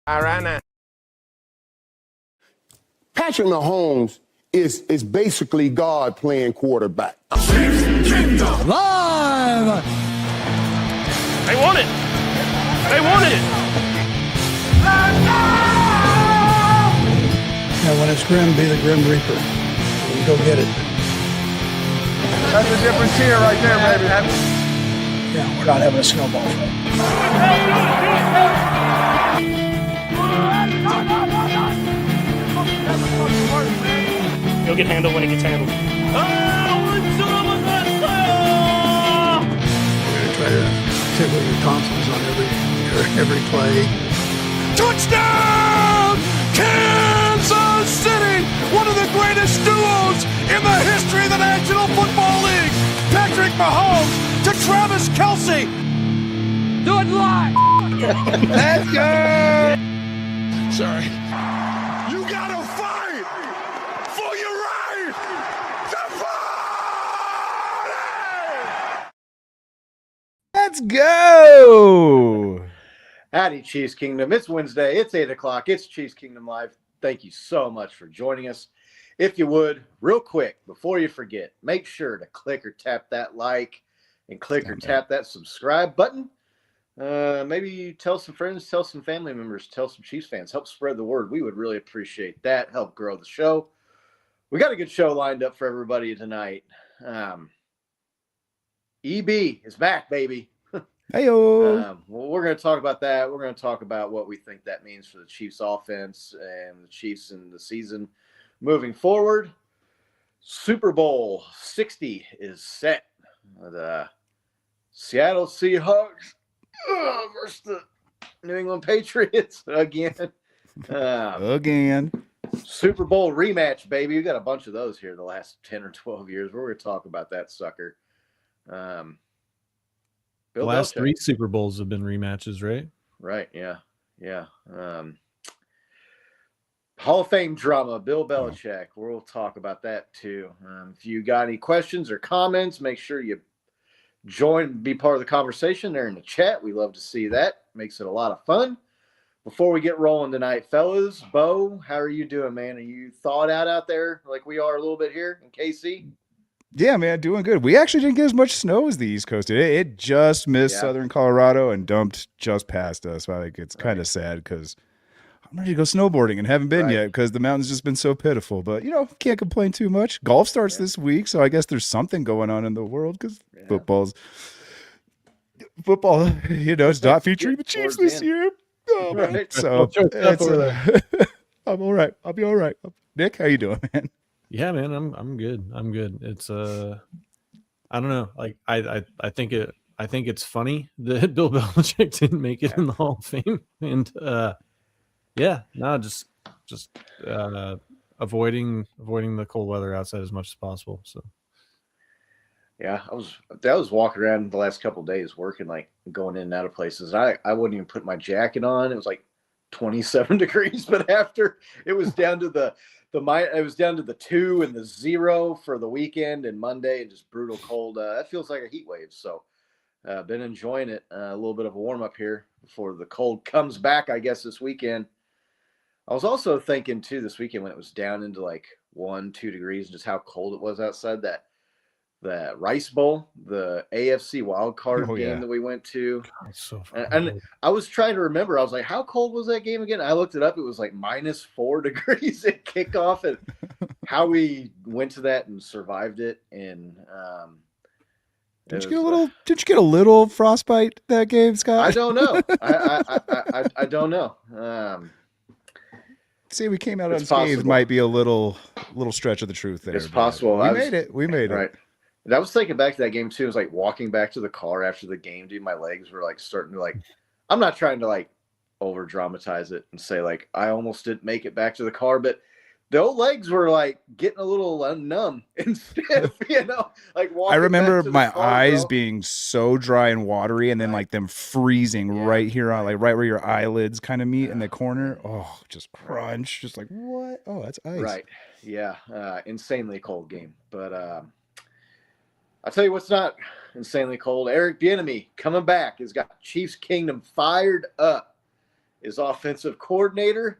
All right now. Patrick Mahomes is basically God playing quarterback. Live! They want it. They want it. And when it's grim, be the Grim Reaper. And go get it. That's the difference here right there, baby. Yeah, we're not having a snowball fight. He'll get handled when he gets handled. We're going to try to tickle your tonsils on every play. Touchdown! Kansas City! One of the greatest duos in the history of the National Football League. Patrick Mahomes to Travis Kelce. Do it live! Let's go! Sorry. You gotta fight for your right to party! Let's go! Howdy, Chiefs Kingdom. It's Wednesday. It's 8 o'clock. It's Chiefs Kingdom Live. Thank you so much for joining us. If you would, real quick, before you forget, make sure to click or tap that like and click or tap that subscribe button. Maybe tell some friends, tell some family members, tell some Chiefs fans. Help spread the word. We would really appreciate that. Help grow the show. We got a good show lined up for everybody tonight. EB is back, baby. Heyo. Well, we're going to talk about that. We're going to talk about what we think that means for the Chiefs offense and the Chiefs in the season moving forward. Super Bowl 60 is set. The Seattle Seahawks versus the New England Patriots again. Again. Super Bowl rematch, baby. We got a bunch of those here the last 10 or 12 years. We're going to talk about that sucker. The last 3 Super Bowls have been rematches, right? Right, yeah. Hall of Fame drama, Bill Belichick. We'll talk about that too. If you got any questions or comments, make sure you join, be part of the conversation there in the chat. We love to see that. Makes it a lot of fun. Before we get rolling tonight, fellas, Bo, how are you doing, man? Are you thawed out there like we are a little bit here in KC? Yeah, man, doing good. We actually didn't get as much snow as the East Coast did. It just missed southern Colorado and dumped just past us. I think it's kind of sad because I'm ready to go snowboarding and haven't been yet because the mountain's just been so pitiful. But, can't complain too much. Golf starts this week, so I guess there's something going on in the world because football, it's not featuring the Chiefs this year. Oh, man. So I'm all right. I'll be all right. Nick, how you doing, man? Yeah, man, I'm good. I'm good. It's I don't know. Like I think it's funny that Bill Belichick didn't make it in the Hall of Fame, and just avoiding the cold weather outside as much as possible. So yeah, I was walking around the last couple of days working, like going in and out of places. I wouldn't even put my jacket on. It was like 27 degrees, but after it was down to the 2 and the 0 for the weekend and Monday, and just brutal cold. That feels like a heat wave. So been enjoying it. A little bit of a warm up here before the cold comes back, I guess, this weekend. I was also thinking too this weekend when it was down into like 1-2 degrees and just how cold it was outside, that Rice Bowl, the AFC wild card game that we went to. God, so and I was trying to remember. I was like, how cold was that game again? I looked it up. It was like -4 degrees at kickoff, and how we went to that and survived it. And did you get a little frostbite that game, Scott? I don't know. I don't know. See, we came out unscathed might be a little stretch of the truth there. It's possible. We made it. Right. And I was thinking back to that game too. It was like walking back to the car after the game, dude. My legs were like starting to I'm not trying to like over dramatize it and say like I almost didn't make it back to the car, but the old legs were like getting a little numb and stiff, like walking. I remember back to my the car, eyes bro. being so dry and watery, and then like them freezing right here on like right where your eyelids kind of meet in the corner. Oh, just crunch, just like what? Oh, that's ice. Right. Yeah. Insanely cold game, but I'll tell you what's not insanely cold. Eric Bienemy coming back has got Chiefs Kingdom fired up. is offensive coordinator.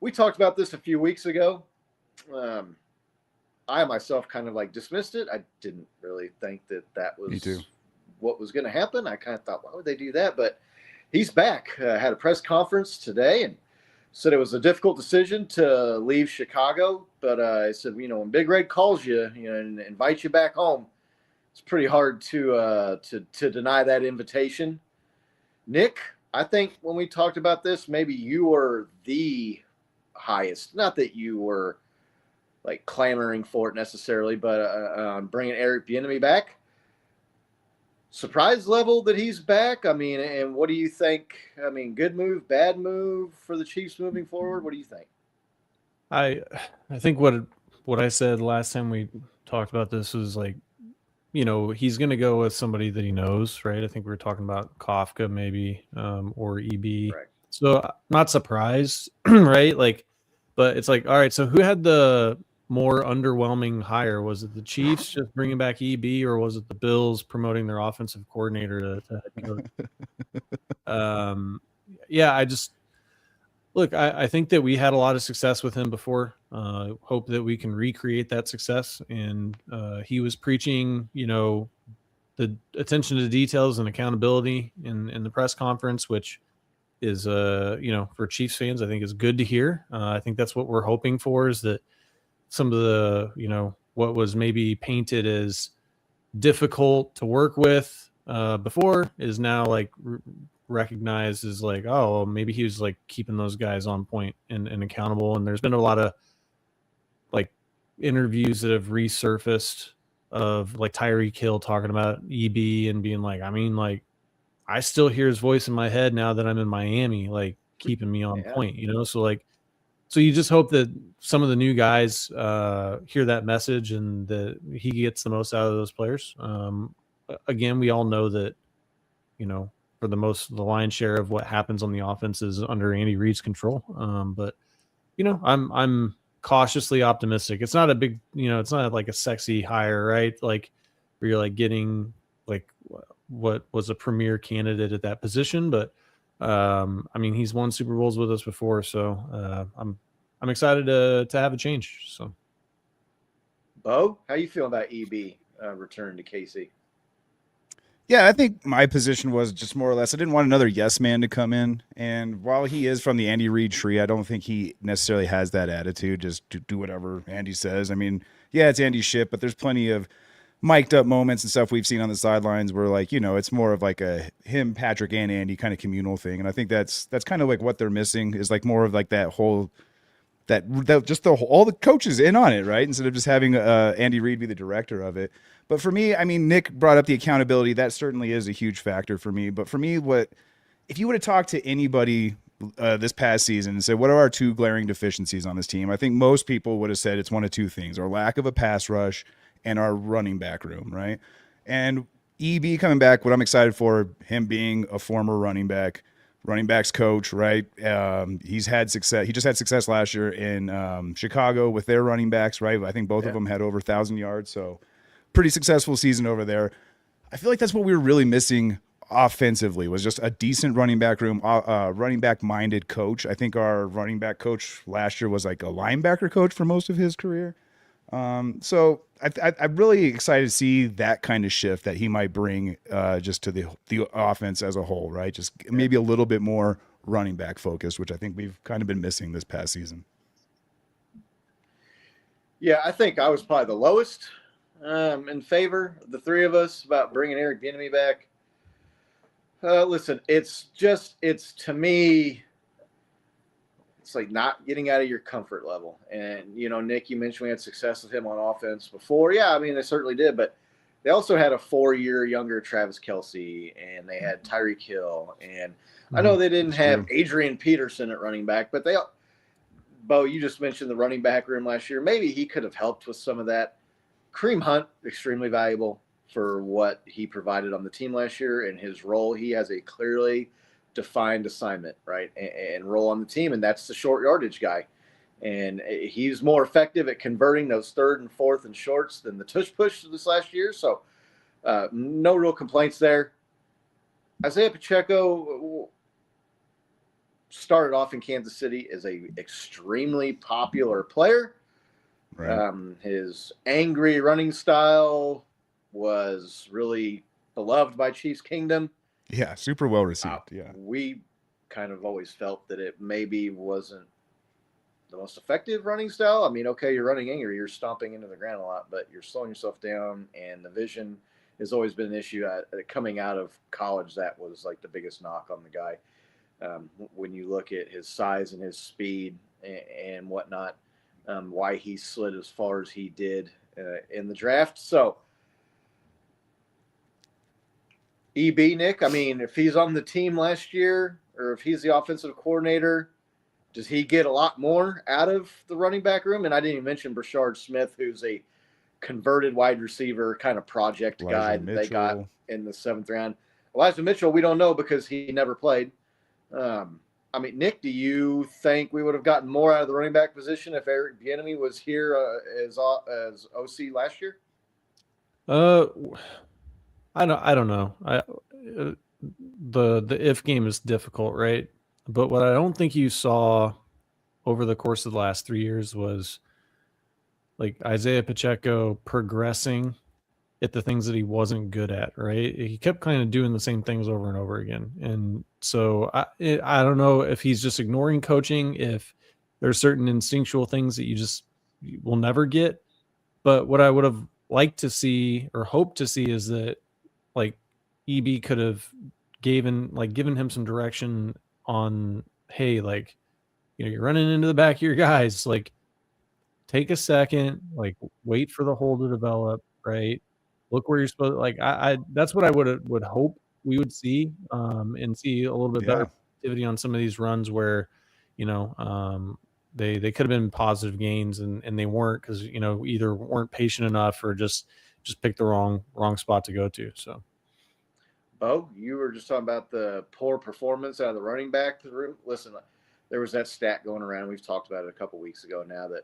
We talked about this a few weeks ago. I myself kind of like dismissed it. I didn't really think that was what was going to happen. I kind of thought, why would they do that? But he's back. Had a press conference today and said it was a difficult decision to leave Chicago. But I said, when Big Red calls you, and invites you back home, it's pretty hard to deny that invitation. Nick, I think when we talked about this, maybe you were the highest. Not that you were like clamoring for it necessarily, but bringing Eric Bienemy back. Surprise level that he's back. I mean, and what do you think? I mean, good move, bad move for the Chiefs moving forward. What do you think? I think what I said last time we talked about this was like, he's going to go with somebody that he knows, right? I think we were talking about Kafka maybe, or EB. Right. So I'm not surprised, right? Like, but it's like, all right, so who had the more underwhelming hire? Was it the Chiefs just bringing back EB, or was it the Bills promoting their offensive coordinator to head coach? Yeah, I think that we had a lot of success with him before. Hope that we can recreate that success. And he was preaching, the attention to details and accountability in the press conference, which is, for Chiefs fans, I think is good to hear. I think that's what we're hoping for, is that some of the, what was maybe painted as difficult to work with before is now like recognized as like, oh, well, maybe he was like keeping those guys on point and accountable. And there's been a lot of like interviews that have resurfaced of like Tyreek Hill talking about EB and being like, I mean, like, I still hear his voice in my head now that I'm in Miami, like keeping me on point, so you just hope that some of the new guys hear that message and that he gets the most out of those players. Again, we all know that, for the lion's share of what happens on the offense is under Andy Reid's control. But I'm cautiously optimistic. It's not a big, it's not like a sexy hire, right? Like where you're like getting like what was a premier candidate at that position, but I mean, he's won Super Bowls with us before, so I'm excited to have a change. So, Bo, how you feeling about EB return to KC? Yeah, I think my position was just more or less I didn't want another yes man to come in. And while he is from the Andy Reid tree, I don't think he necessarily has that attitude, just to do whatever Andy says. I mean, yeah, it's Andy's shit, but there's plenty of mic'd up moments and stuff we've seen on the sidelines where like, it's more of like a him, Patrick, and Andy kind of communal thing. And I think that's kind of like what they're missing is like more of like that whole all the coaches in on it, right? Instead of just having Andy Reid be the director of it. But for me, I mean, Nick brought up the accountability. That certainly is a huge factor for me. But for me, if you would have talked to anybody this past season and said, what are our two glaring deficiencies on this team? I think most people would have said it's one of two things: our lack of a pass rush and our running back room, right? And EB coming back, what I'm excited for, him being a former running backs coach, right? He's had success. He just had success last year in Chicago with their running backs, right? I think both of them had over 1,000 yards, so pretty successful season over there. I feel like that's what we were really missing offensively, was just a decent running back room, running back minded coach. I think our running back coach last year was like a linebacker coach for most of his career. So I'm really excited to see that kind of shift that he might bring just to the offense as a whole, right? Just maybe a little bit more running back focused, which I think we've kind of been missing this past season. Yeah, I think I was probably the lowest in favor of the three of us about bringing Eric Bienemy back. Listen, it's to me, it's like not getting out of your comfort level. And, Nick, you mentioned we had success with him on offense before. Yeah, I mean, they certainly did. But they also had a 4-year younger Travis Kelce, and they had Tyreek Hill. And I know they didn't have Adrian Peterson at running back, but Bo, you just mentioned the running back room last year. Maybe he could have helped with some of that. Kareem Hunt, extremely valuable for what he provided on the team last year and his role. He has a clearly defined assignment, right, and role on the team, and that's the short yardage guy. And he's more effective at converting those 3rd and 4th and shorts than the tush push this last year. So no real complaints there. Isaiah Pacheco, started off in Kansas City as a extremely popular player. Right. His angry running style was really beloved by Chiefs Kingdom. Yeah, super well received. Yeah. We kind of always felt that it maybe wasn't the most effective running style. I mean, okay, you're running angry, you're stomping into the ground a lot, but you're slowing yourself down, and the vision has always been an issue. Coming out of college, that was like the biggest knock on the guy. When you look at his size and his speed and whatnot, why he slid as far as he did in the draft. So, EB, Nick, I mean, if he's on the team last year or if he's the offensive coordinator, does he get a lot more out of the running back room? And I didn't even mention Brashard Smith, who's a converted wide receiver kind of project guy that they got in the 7th round. Elijah Mitchell, we don't know because he never played. I mean, Nick, do you think we would have gotten more out of the running back position if Eric Bienemy was here as OC last year? I don't know. The if game is difficult, right? But what I don't think you saw over the course of the last 3 years was like Isaiah Pacheco progressing at the things that he wasn't good at, right? He kept kind of doing the same things over and over again. And so I don't know if he's just ignoring coaching, if there's certain instinctual things that you will never get. But what I would have liked to see or hoped to see is that like EB could have given him some direction on, hey, like, you're running into the back of your guys, like take a second, like wait for the hole to develop, right? Look where you're supposed to, like, I that's what I would hope we would see, and see a little bit better activity on some of these runs where, they could have been positive gains and they weren't because, either weren't patient enough or just picked the wrong spot to go to. So, Bo, you were just talking about the poor performance out of the running back room. Listen, there was that stat going around. We've talked about it a couple weeks ago now that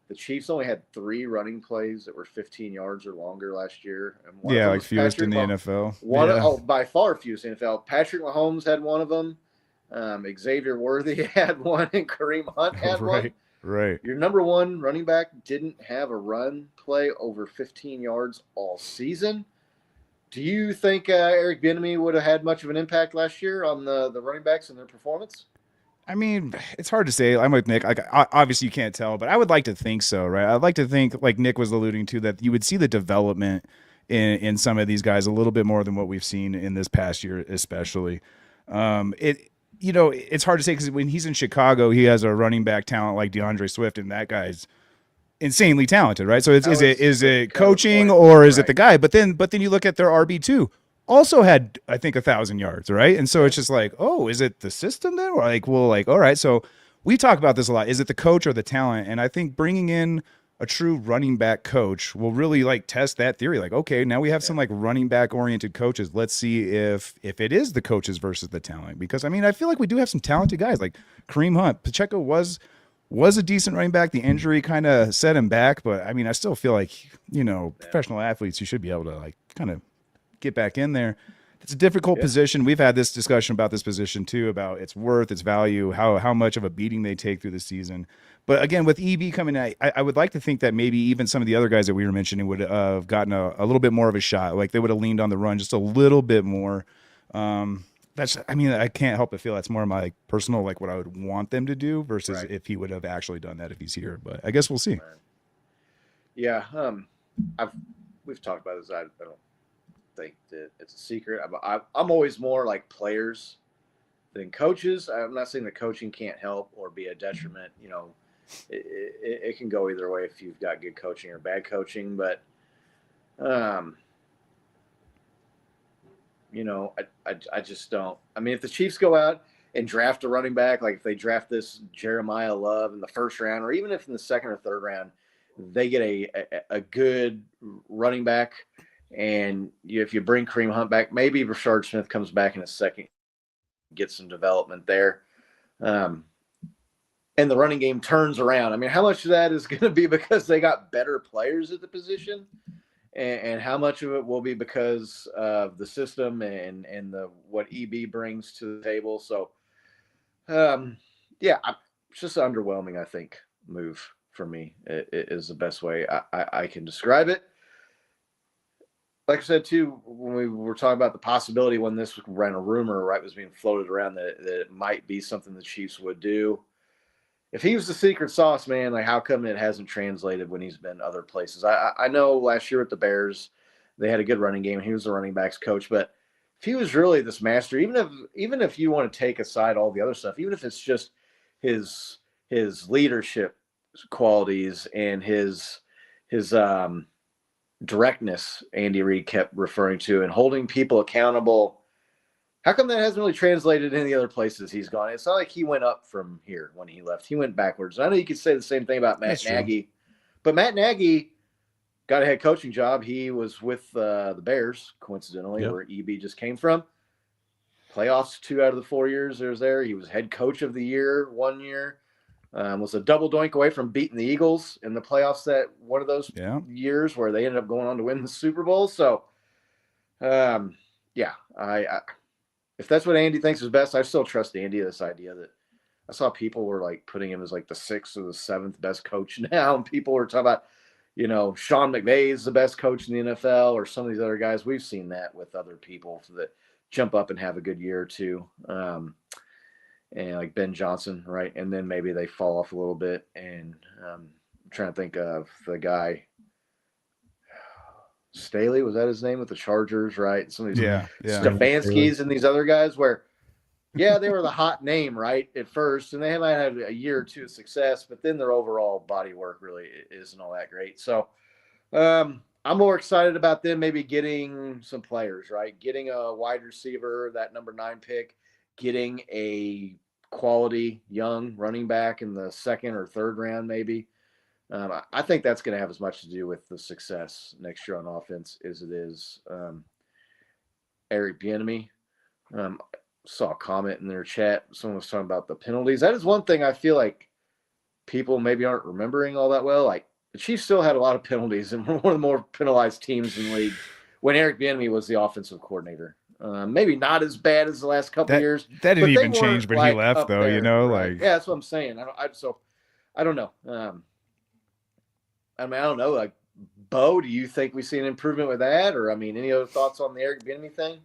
the Chiefs only had 3 running plays that were 15 yards or longer last year. And like fewest in the NFL. By far fewest in the NFL. Patrick Mahomes had one of them. Xavier Worthy had one, and Kareem Hunt had one. Right. Your number 1 running back didn't have a run play over 15 yards all season. Do you think Eric Bienemy would have had much of an impact last year on the running backs and their performance? I mean, it's hard to say. I'm with Nick. Like, obviously you can't tell, but I would like to think so, right? I'd like to think, like Nick was alluding to, that you would see the development in some of these guys a little bit more than what we've seen in this past year, especially. It's hard to say because when he's in Chicago, he has a running back talent like DeAndre Swift, and that guy's insanely talented, right? So is it coaching or is it the guy? But then you look at their RB2. Also had, I think, 1,000 yards, right? And so it's just like, oh, is it the system then? Or like, well, like, all right. So we talk about this a lot. Is it the coach or the talent? And I think bringing in a true running back coach will really like test that theory. Like, okay, now we have some like running back oriented coaches. Let's see if it is the coaches versus the talent. Because I mean, I feel like we do have some talented guys like Kareem Hunt. Pacheco was a decent running back. The injury kind of set him back, but I mean, I still feel like, professional athletes, you should be able to like kind of get back in there. It's a difficult position. We've had this discussion about this position too, about its worth, its value, how much of a beating they take through the season. But again, with EB coming out, I would like to think that maybe even some of the other guys that we were mentioning would have gotten a little bit more of a shot. Like they would have leaned on the run just a little bit more. I can't help but feel that's more of my personal, like what I would want them to do versus if he would have actually done that if he's here. But I guess we'll see. Yeah. We've talked about this. I don't think that it's a secret. I'm always more like players than coaches. I'm not saying that coaching can't help or be a detriment. It can go either way if you've got good coaching or bad coaching. But, I just don't. I mean, if the Chiefs go out and draft a running back, like if they draft this Jeremiah Love in the 1st round, or even if in the 2nd or 3rd round, they get a good running back. And if you bring Kareem Hunt back, maybe Brashard Smith comes back in a second, get some development there. And the running game turns around. I mean, how much of that is going to be because they got better players at the position? And how much of it will be because of the system and what EB brings to the table? So yeah, it's just an underwhelming, I think, move for me is the best way I can describe it. Like I said, too, when we were talking about the possibility when this ran a rumor, right, was being floated around that it might be something the Chiefs would do. If he was the secret sauce, man, like how come it hasn't translated when he's been other places? I know last year with the Bears, they had a good running game. He was the running backs coach, but if he was really this master, even if you want to take aside all the other stuff, even if it's just his leadership qualities and his directness, Andy Reid kept referring to, and holding people accountable. How come that hasn't really translated in the other places he's gone? It's not like he went up from here when he left. He went backwards. I know you could say the same thing about Matt Nagy, but Matt Nagy got a head coaching job. He was with the Bears, coincidentally, where EB just came from. Playoffs 2 out of the 4 years he was there. He was head coach of the year 1 year. Was a double doink away from beating the Eagles in the playoffs that one of those years where they ended up going on to win the Super Bowl. So, I if that's what Andy thinks is best, I still trust Andy. This idea that I saw people were like putting him as like the 6th or the 7th best coach now, and people were talking about, Sean McVay is the best coach in the NFL, or some of these other guys. We've seen that with other people that jump up and have a good year or two. And like Ben Johnson, right? And then maybe they fall off a little bit. And I'm trying to think of the guy, Staley, was that his name, with the Chargers, right? Some of these Stefanskis and these other guys where, they were the hot name, right, at first, and they might have a year or two of success, but then their overall body work really isn't all that great. So I'm more excited about them maybe getting some players, right? Getting a wide receiver, that number 9 pick, getting a quality young running back in the 2nd or 3rd round, maybe. I think that's going to have as much to do with the success next year on offense as it is Eric Bienemy. Saw a comment in their chat. Someone was talking about the penalties. That is one thing I feel like people maybe aren't remembering all that well. Like the Chiefs still had a lot of penalties and were one of the more penalized teams in the league when Eric Bienemy was the offensive coordinator. Maybe not as bad as the last couple of years. That didn't even change when he left, though. Right? That's what I'm saying. I don't know. I don't know. Like, Bo, do you think we see an improvement with that, or any other thoughts on the Eric Bienemy thing?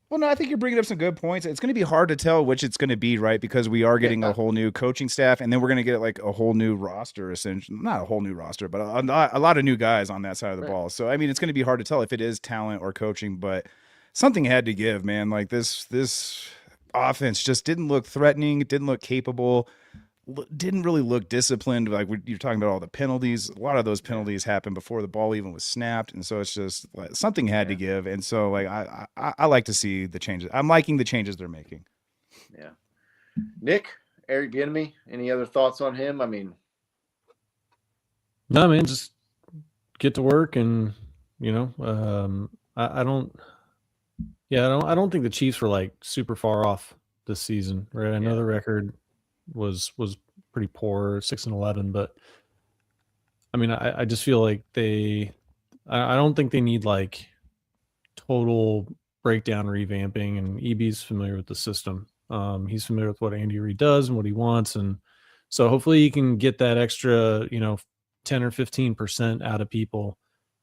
Well, no, I think you're bringing up some good points. It's going to be hard to tell which it's going to be, right? Because we are getting a whole new coaching staff, and then we're going to get like a whole new roster, essentially. Not a whole new roster, but a lot of new guys on that side of the ball. So, it's going to be hard to tell if it is talent or coaching, but something had to give, man. Like this offense just didn't look threatening. It didn't look capable. Didn't really look disciplined. Like you're talking about all the penalties. A lot of those penalties happened before the ball even was snapped, and so it's just like something had to give. And so, like I like to see the changes. I'm liking the changes they're making. Yeah, Nick, Eric Bienemy. Any other thoughts on him? No, man, just get to work, and I don't think the Chiefs were like super far off this season, right? I know the record was pretty poor, 6-11, but I just feel like I don't think they need like total breakdown revamping, and EB's familiar with the system. He's familiar with what Andy Reid does and what he wants, and so hopefully he can get that extra 10 or 15% out of people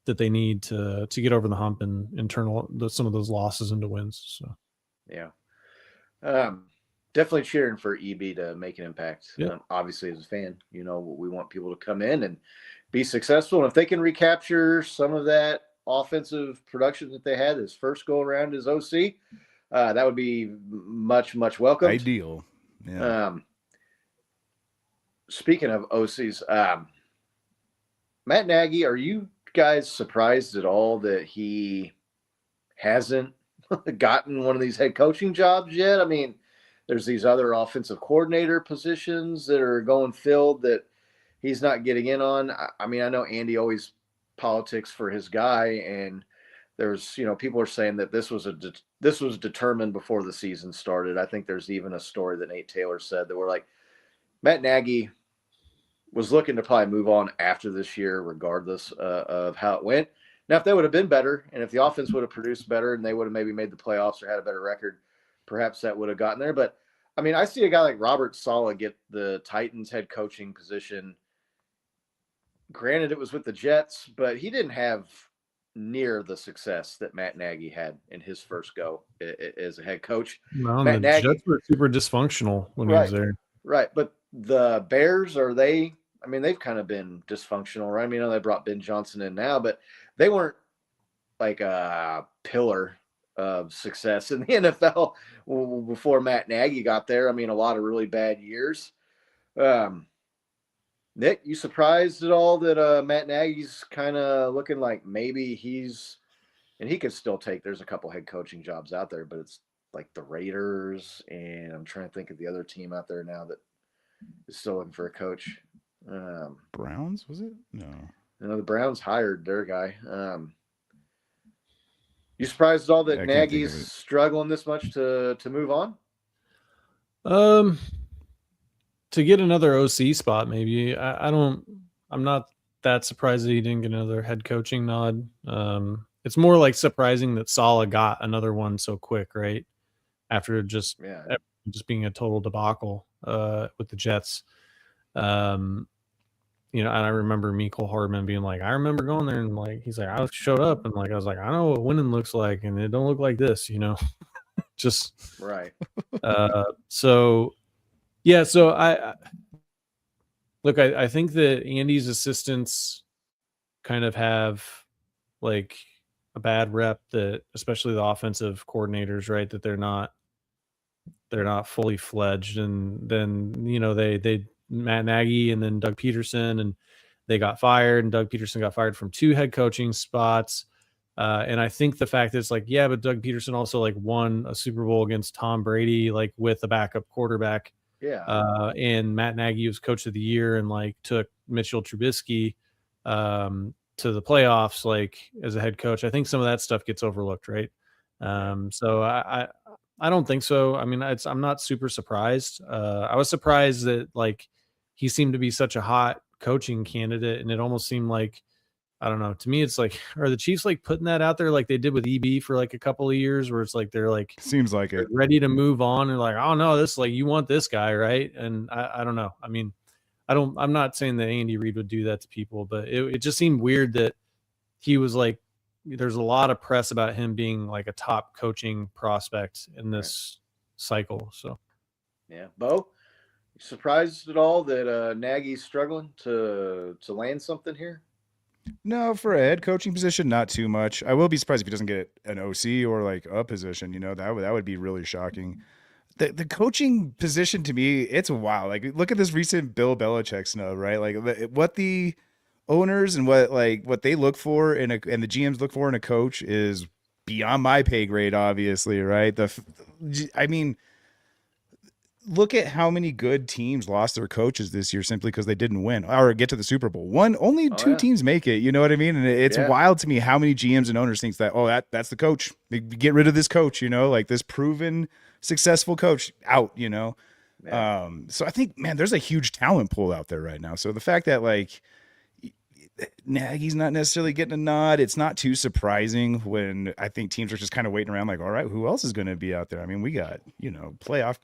that they need to get over the hump and turn some of those losses into wins. So definitely cheering for EB to make an impact. Obviously, as a fan, we want people to come in and be successful. And if they can recapture some of that offensive production that they had his first go around as OC, that would be much, much welcome. Ideal. Yeah. Speaking of OCs, Matt Nagy, are you guys surprised at all that he hasn't gotten one of these head coaching jobs yet? There's these other offensive coordinator positions that are going filled that he's not getting in on. I know Andy always politics for his guy, and there's people are saying that this was determined before the season started. I think there's even a story that Nate Taylor said that we're like, Matt Nagy was looking to probably move on after this year, regardless of how it went. Now, if they would have been better, and if the offense would have produced better, and they would have maybe made the playoffs or had a better record, perhaps that would have gotten there. But I mean, I see a guy like Robert Saleh get the Titans head coaching position. Granted, it was with the Jets, but he didn't have near the success that Matt Nagy had in his first go as a head coach. No, Matt the Nagy, Jets were super dysfunctional when he was there. Right. But the Bears, I mean, they've kind of been dysfunctional, right? I mean, I know they brought Ben Johnson in now, but they weren't like a pillar of success in the NFL before Matt Nagy got there. I mean, a lot of really bad years. Nick, you surprised at all that Matt Nagy's kind of looking like maybe and he could still there's a couple head coaching jobs out there, but it's like the Raiders, and I'm trying to think of the other team out there now that is still looking for a coach. Browns, was it? No, the Browns hired their guy. You surprised at all that Nagy's struggling this much to move on? To get another OC spot, maybe. I'm not that surprised that he didn't get another head coaching nod. It's more like surprising that Saleh got another one so quick, right? After just being a total debacle with the Jets. And I remember Mecole Hardman being like, I remember going there and like, he's like, I showed up and like, I was like, I know what winning looks like and it don't look like this, just right. So I think that Andy's assistants kind of have like a bad rep, that especially the offensive coordinators, right? That they're not fully fledged. And then, they Matt Nagy and then Doug Peterson, and they got fired, and Doug Peterson got fired from 2 head coaching spots. And I think the fact is like, but Doug Peterson also like won a Super Bowl against Tom Brady, like with a backup quarterback. Yeah. And Matt Nagy was coach of the year and like took Mitchell Trubisky to the playoffs, like as a head coach. I think some of that stuff gets overlooked, right? So I don't think so. I mean, I'm not super surprised. I was surprised that like he seemed to be such a hot coaching candidate, and it almost seemed like, I don't know, to me it's like, are the Chiefs like putting that out there like they did with EB for like a couple of years, where it's like they're like, seems like it, ready to move on, and like, oh no, this like, you want this guy, right? And I don't know. I mean, I'm not saying that Andy Reid would do that to people, but it just seemed weird that he was like, there's a lot of press about him being like a top coaching prospect in this cycle. So yeah. Bo, you surprised at all that Nagy's struggling to land something here? No, for a head coaching position, not too much. I will be surprised if he doesn't get an OC or like a position. That would be really shocking. The coaching position to me, it's wild. Like, look at this recent Bill Belichick snub, right? Like what the owners and what they look for and the GMs look for in a coach is beyond my pay grade, obviously, right? I mean, look at how many good teams lost their coaches this year simply because they didn't win or get to the Super Bowl. Only two teams make it. You know what I mean? And it's wild to me how many GMs and owners think that, that's the coach. Get rid of this coach, like this proven successful coach out, Yeah. So I think, man, there's a huge talent pool out there right now. So the fact that like Nagy's not necessarily getting a nod, it's not too surprising when I think teams are just kind of waiting around like, all right, who else is going to be out there? I mean, we got, playoff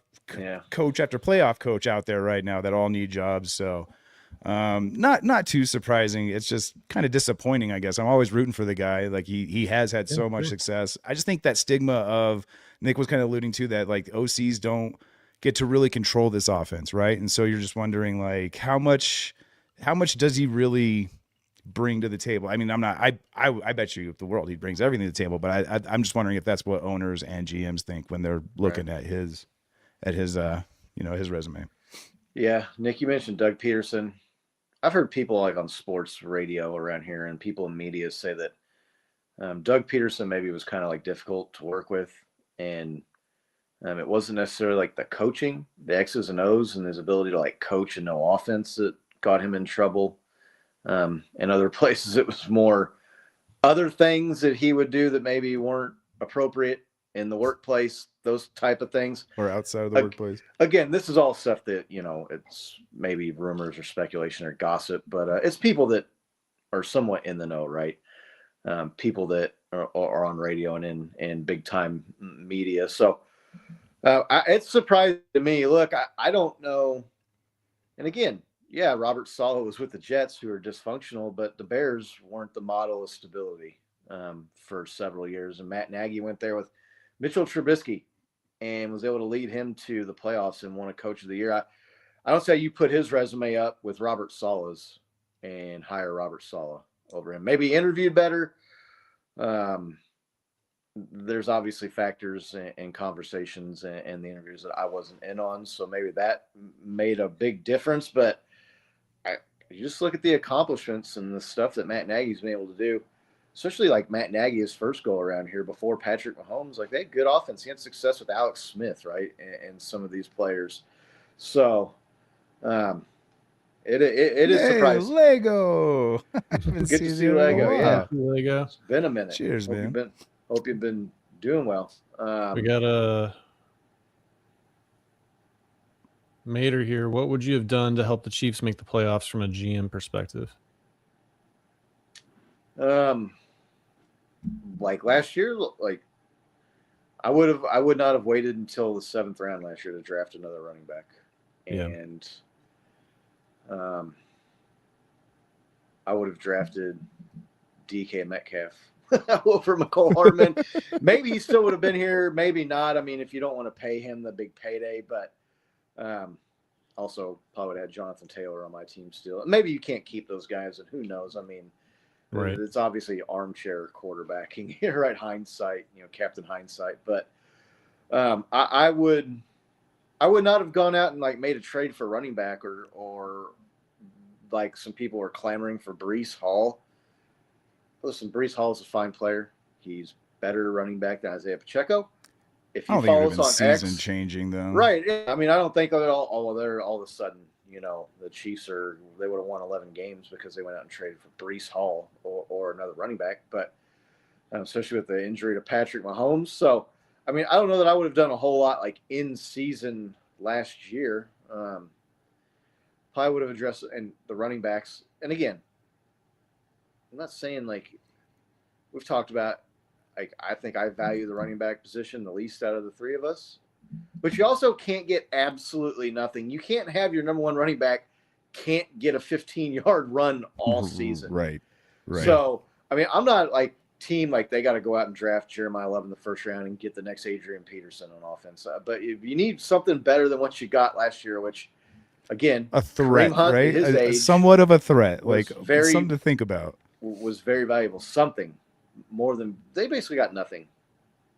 coach after playoff coach out there right now that all need jobs. So not too surprising. It's just kind of disappointing, I guess. I'm always rooting for the guy. Like he has had so much success. I just think that stigma of, Nick was kind of alluding to, that like OCs don't get to really control this offense, right? And so you're just wondering like how much does he really bring to the table? I mean, I bet you the world he brings everything to the table, but I'm just wondering if that's what owners and GMs think when they're looking at his resume. Yeah. Nick, you mentioned Doug Peterson. I've heard people like on sports radio around here and people in media say that Doug Peterson maybe was kind of like difficult to work with, and it wasn't necessarily like the coaching, the X's and O's and his ability to like coach and know offense that got him in trouble. In other places, it was more other things that he would do that maybe weren't appropriate in the workplace, those type of things. Or outside of the workplace. Again, this is all stuff that, it's maybe rumors or speculation or gossip, but it's people that are somewhat in the know, right? People that are on radio and in big time media. So It's surprising to me. Look, I don't know. And again, yeah, Robert Saleh was with the Jets, who are dysfunctional, but the Bears weren't the model of stability for several years. And Matt Nagy went there with Mitchell Trubisky and was able to lead him to the playoffs and won a Coach of the Year. I don't say you put his resume up with Robert Saleh's and hire Robert Saleh over him. Maybe interviewed better. There's obviously factors and conversations and the interviews that I wasn't in on, so maybe that made a big difference. But you just look at the accomplishments and the stuff that Matt Nagy's been able to do, especially like Matt Nagy, his first go around here before Patrick Mahomes. Like, they had good offense. He had success with Alex Smith, right, and some of these players. So it is surprising. Lego. Good to see Lego. Yeah, Lego. It's been a minute. Cheers, man. Hope you've been doing well. We got a Mater here. What would you have done to help the Chiefs make the playoffs from a GM perspective? Like last year, like I would not have waited until the 7th round last year to draft another running back. And I would have drafted DK Metcalf over McCole Hardman. Maybe he still would have been here, maybe not. I mean, if you don't want to pay him the big payday, but also probably would have had Jonathan Taylor on my team still. Maybe you can't keep those guys, and who knows? I mean, right. It's obviously armchair quarterbacking here, right? Hindsight, Captain Hindsight. But I would not have gone out and like made a trade for running back or like some people were clamoring for Breece Hall. Listen, Breece Hall is a fine player. He's better running back than Isaiah Pacheco. If he follows on season changing though, right? I mean, I don't think they're all of a sudden, the Chiefs they would have won 11 games because they went out and traded for Breece Hall or another running back. But especially with the injury to Patrick Mahomes, so I mean, I don't know that I would have done a whole lot like in season last year. Probably would have addressed and the running backs. And again, I'm not saying like we've talked about, like I think I value the running back position the least out of the three of us, but you also can't get absolutely nothing. You can't have your number one running back can't get a 15-yard run all season. Right. So, I mean, I'm not like team like they got to go out and draft Jeremiah Love in the first round and get the next Adrian Peterson on offense. But if you need something better than what you got last year, which again, a threat, Hunt, right? His age, somewhat of a threat, like something to think about. Was very valuable. Something more than they basically got nothing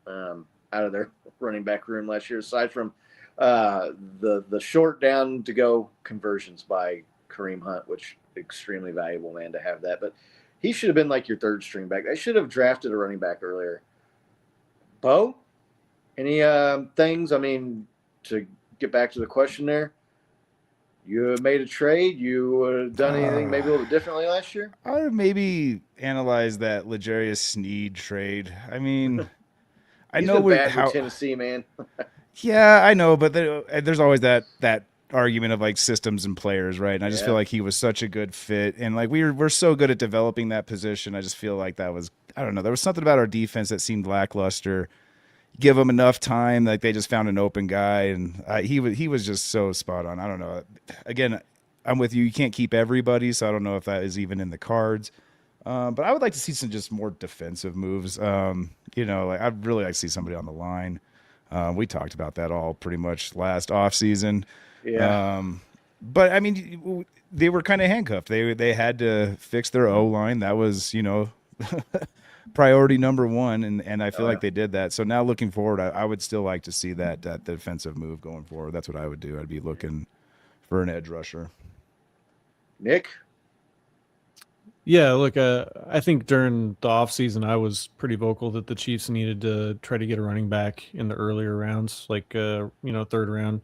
out of their running back room last year, aside from the short down to go conversions by Kareem Hunt, which extremely valuable, man, to have that. But he should have been like your third string back. They should have drafted a running back earlier. Bo, any things? I mean, to get back to the question there. You have made a trade. You would have done anything maybe a little bit differently last year? I would have maybe analyzed that L'Jarius Sneed trade. I mean, I know we're bad Tennessee, man. Yeah, I know, but there's always that argument of like systems and players, right? And I just feel like he was such a good fit, and like we're so good at developing that position. I just feel like that was, I don't know, there was something about our defense that seemed lackluster. Give him enough time, like they just found an open guy, and he was just so spot on. I don't know. Again, I'm with you. You can't keep everybody, so I don't know if that is even in the cards. But I would like to see some just more defensive moves. Like I'd really like to see somebody on the line. We talked about that all pretty much last offseason. Yeah. But I mean, they were kind of handcuffed. They had to fix their O-line. That was, priority number one, and I feel like they did that. So now looking forward, I would still like to see that defensive move going forward. That's what I would do. I'd be looking for an edge rusher. Nick? Yeah, look, I think during the offseason, I was pretty vocal that the Chiefs needed to try to get a running back in the earlier rounds, like, third round.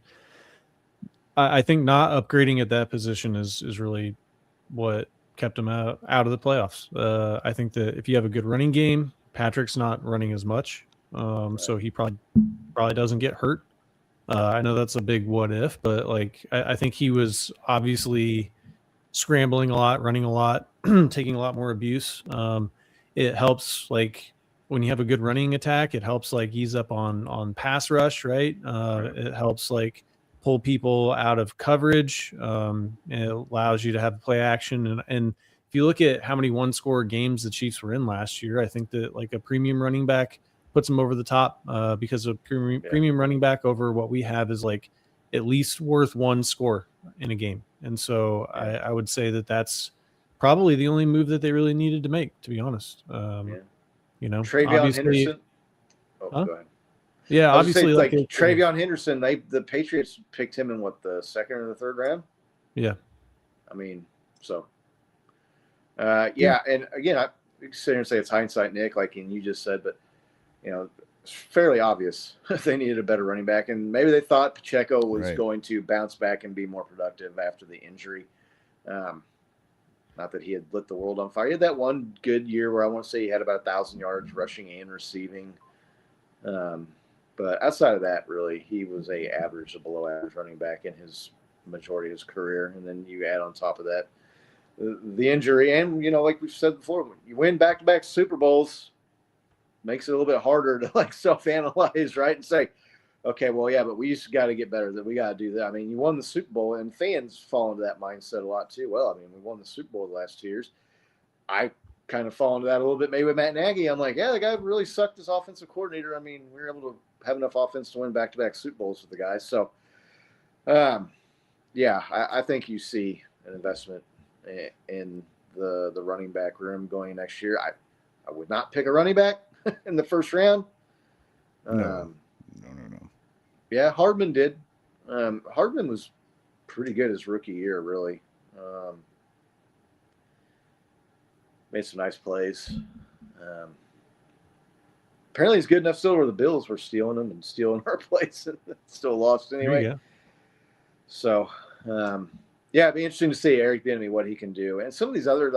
I think not upgrading at that position is really what kept him out of the playoffs. I think that if you have a good running game, Patrick's not running as much, so he probably doesn't get hurt. I know that's a big what if, but like I think he was obviously scrambling a lot, running a lot, taking a lot more abuse. It helps like when you have a good running attack, it helps like ease up on pass rush, right? It helps like pull people out of coverage. It allows you to have play action. And if you look at how many 1-score games the Chiefs were in last year, I think that like a premium running back puts them over the top because a premium running back over what we have is like at least worth 1 score in a game. And so I would say that that's probably the only move that they really needed to make, to be honest. You know, Travion Henderson. Oh, go ahead. Yeah, obviously, like Travion Henderson, the Patriots picked him in what, the second or the third round? Yeah. I mean, so and again, I sit here and say it's hindsight, Nick, like you just said, but you know, it's fairly obvious they needed a better running back, and maybe they thought Pacheco was going to bounce back and be more productive after the injury. Not that he had lit the world on fire. He had that one good year where I want to say he had about 1,000 yards rushing and receiving. But outside of that, really, he was a average to below average running back in his majority of his career. And then you add on top of that the injury, and you know, like we've said before, when you win back-to-back Super Bowls, makes it a little bit harder to like self-analyze, right, and say, okay, well, yeah, but we just got to get better. That we got to do that. I mean, you won the Super Bowl, and fans fall into that mindset a lot too. Well, I mean, we won the Super Bowl the last 2 years. I kind of fall into that a little bit, maybe with Matt Nagy. I'm like, yeah, the guy really sucked as offensive coordinator. I mean, we were able to have enough offense to win back-to-back Super Bowls with the guys. So, I think you see an investment in the running back room going next year. I would not pick a running back in the first round. No. Yeah, Hardman did. Hardman was pretty good his rookie year, really. Made some nice plays. Apparently he's good enough still where the Bills were stealing him and stealing our plays and still lost anyway. So, it'd be interesting to see Eric Bienemy, what he can do. And some of these other,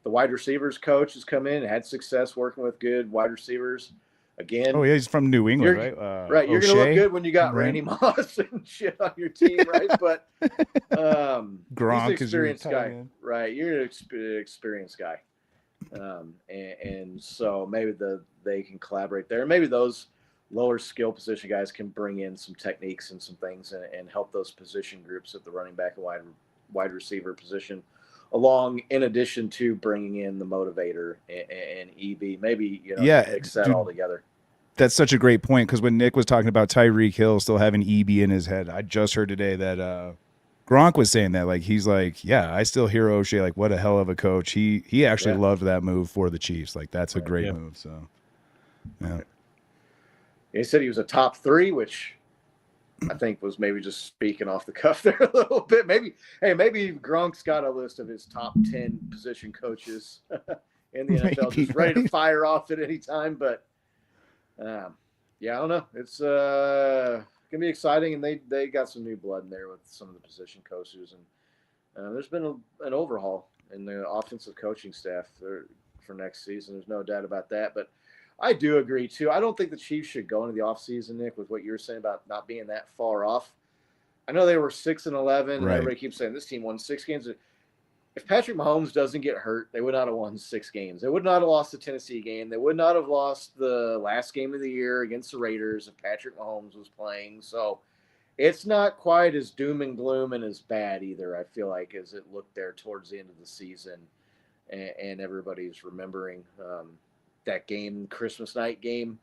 the wide receivers coach has come in and had success working with good wide receivers. Again, oh yeah, he's from New England, right? Right, you're gonna look good when you got Randy Moss and shit on your team, right? But Gronk he's an experienced is guy, right? You're an experienced guy, and so maybe they can collaborate there. Maybe those lower skill position guys can bring in some techniques and some things and help those position groups at the running back and wide receiver position along, in addition to bringing in the motivator and EB, maybe, mix that all together. That's such a great point, because when Nick was talking about Tyreek Hill still having EB in his head, I just heard today that Gronk was saying that, like, he's like, yeah, I still hear O'Shea, like, what a hell of a coach. He actually loved that move for the Chiefs. Like, that's a great move. So, yeah. He said he was a top 3, which I think was maybe just speaking off the cuff there a little bit. Maybe Gronk's got a list of his top 10 position coaches in the NFL, just ready to fire off at any time. But I don't know. It's gonna be exciting, and they got some new blood in there with some of the position coaches, and there's been an overhaul in the offensive coaching staff for next season. There's no doubt about that. But I do agree, too. I don't think the Chiefs should go into the offseason, Nick, with what you were saying about not being that far off. I know they were 6-11, and everybody keeps saying this team won 6 games. If Patrick Mahomes doesn't get hurt, they would not have won 6 games. They would not have lost the Tennessee game. They would not have lost the last game of the year against the Raiders if Patrick Mahomes was playing. So it's not quite as doom and gloom and as bad either, I feel like, as it looked there towards the end of the season. And everybody's remembering that game, Christmas night game.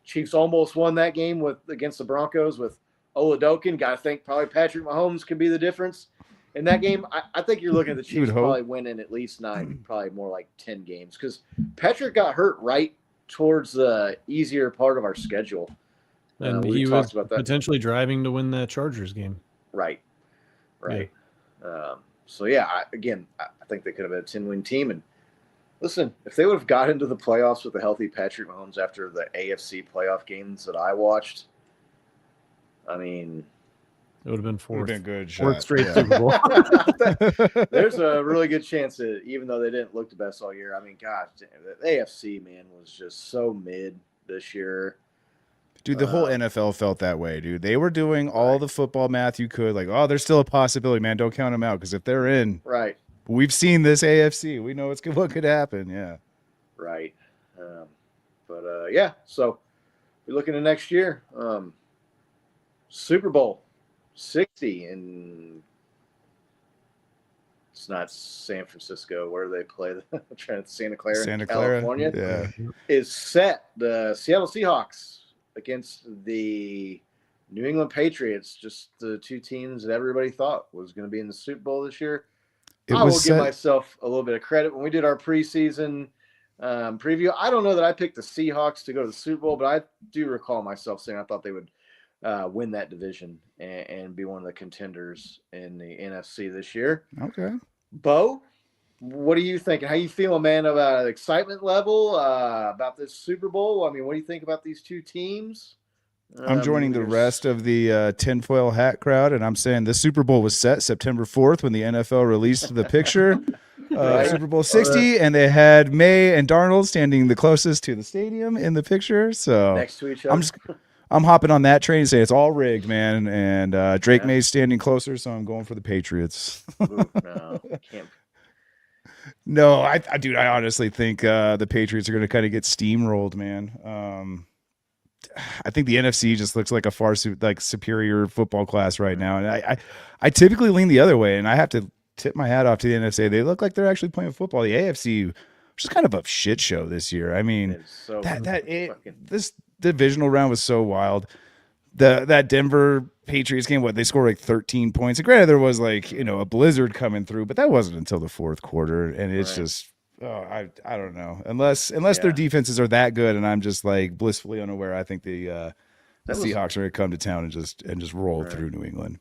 Chiefs almost won that game against the Broncos with Oladokin. Got to think probably Patrick Mahomes can be the difference in that game. I think you're looking at the Chiefs probably winning at least 9, probably more like 10 games, because Patrick got hurt right towards the easier part of our schedule. And he was potentially driving to win that Chargers game. Right. Yeah. I think they could have had a 10-win team. And listen, if they would have got into the playoffs with a healthy Patrick Mahomes after the AFC playoff games that I watched, I mean, it would have been 4th. Good shot. 4th straight Super Bowl. There's a really good chance that even though they didn't look the best all year, I mean, gosh, the AFC, man, was just so mid this year. Dude, the whole NFL felt that way, dude. They were doing all the football math you could. Like, oh, there's still a possibility, man. Don't count them out, because if they're in, right. We've seen this AFC. We know what could happen. Yeah. Right. But yeah, so we're looking at next year. Super Bowl 60 in it's not San Francisco. Where do they play? I'm trying to Santa Clara, California. Yeah. Is set. The Seattle Seahawks against the New England Patriots, just the two teams that everybody thought was going to be in the Super Bowl this year. I will give myself a little bit of credit. When we did our preseason preview, I don't know that I picked the Seahawks to go to the Super Bowl, but I do recall myself saying I thought they would win that division and be one of the contenders in the NFC this year. Okay. Bo, what are you thinking? How you feeling, man, about excitement level about this Super Bowl? I mean, what do you think about these two teams? I'm joining the rest of the tinfoil hat crowd, and I'm saying the Super Bowl was set September 4th when the NFL released the picture of Super Bowl 60, and they had May and Darnold standing the closest to the stadium in the picture. So next to each other. I'm hopping on that train and saying it's all rigged, man. And Drake May's standing closer, so I'm going for the Patriots. Ooh, no, can't. No, I honestly think the Patriots are going to kind of get steamrolled, man. I think the NFC just looks like a far superior football class right now, and I typically lean the other way, and I have to tip my hat off to the NFC. They look like they're actually playing football. The AFC was just kind of a shit show this year. I mean, this divisional round was so wild. That Denver Patriots game, they scored like 13 points. And granted, there was a blizzard coming through, but that wasn't until the fourth quarter, and it's just. Oh, I don't know. Unless their defenses are that good, and I'm just like blissfully unaware. I think the Seahawks are going to come to town and just roll through New England.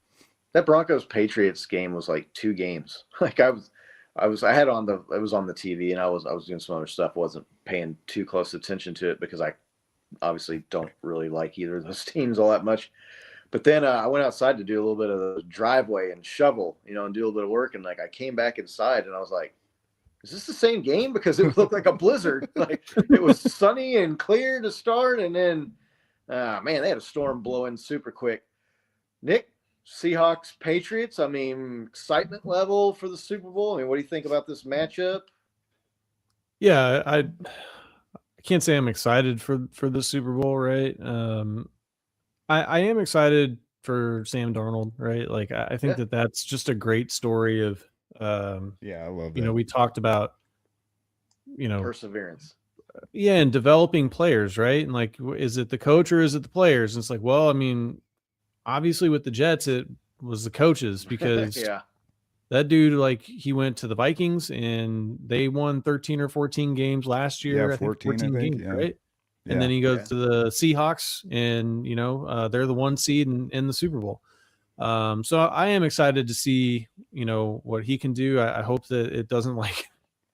That Broncos Patriots game was like 2 games. Like it was on the TV, and I was doing some other stuff. Wasn't paying too close attention to it because I obviously don't really like either of those teams all that much. But then I went outside to do a little bit of the driveway and shovel, and do a little bit of work. And I came back inside, and I was like, is this the same game? Because it looked like a blizzard. It was sunny and clear to start, and then, man, they had a storm blow in super quick. Nick, Seahawks, Patriots. I mean, excitement level for the Super Bowl. I mean, what do you think about this matchup? Yeah, I can't say I'm excited for the Super Bowl, right? I am excited for Sam Darnold, right? Like I think that's just a great story of. I love that. We talked about, perseverance. Yeah, and developing players, right? And is it the coach or is it the players? And it's like, well, I mean, obviously with the Jets, it was the coaches because that dude, he went to the Vikings and they won 13 or 14 games last year. Yeah, 14 games, right? And then he goes to the Seahawks and, they're the 1 seed in the Super Bowl. So I am excited to see, what he can do. I hope that it doesn't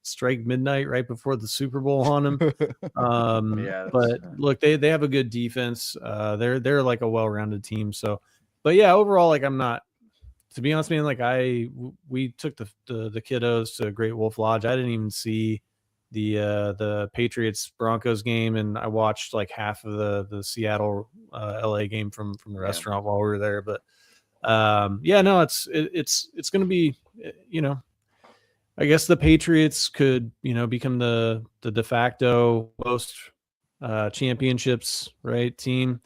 strike midnight right before the Super Bowl on him. But look, they have a good defense. They're like a well-rounded team. So, but yeah, overall, I'm not, to be honest, man, we took the kiddos to Great Wolf Lodge. I didn't even see the Patriots Broncos game, and I watched half of the Seattle LA game from the restaurant while we were there. But it's going to be, I guess the Patriots could, become the de facto most championships, right, team.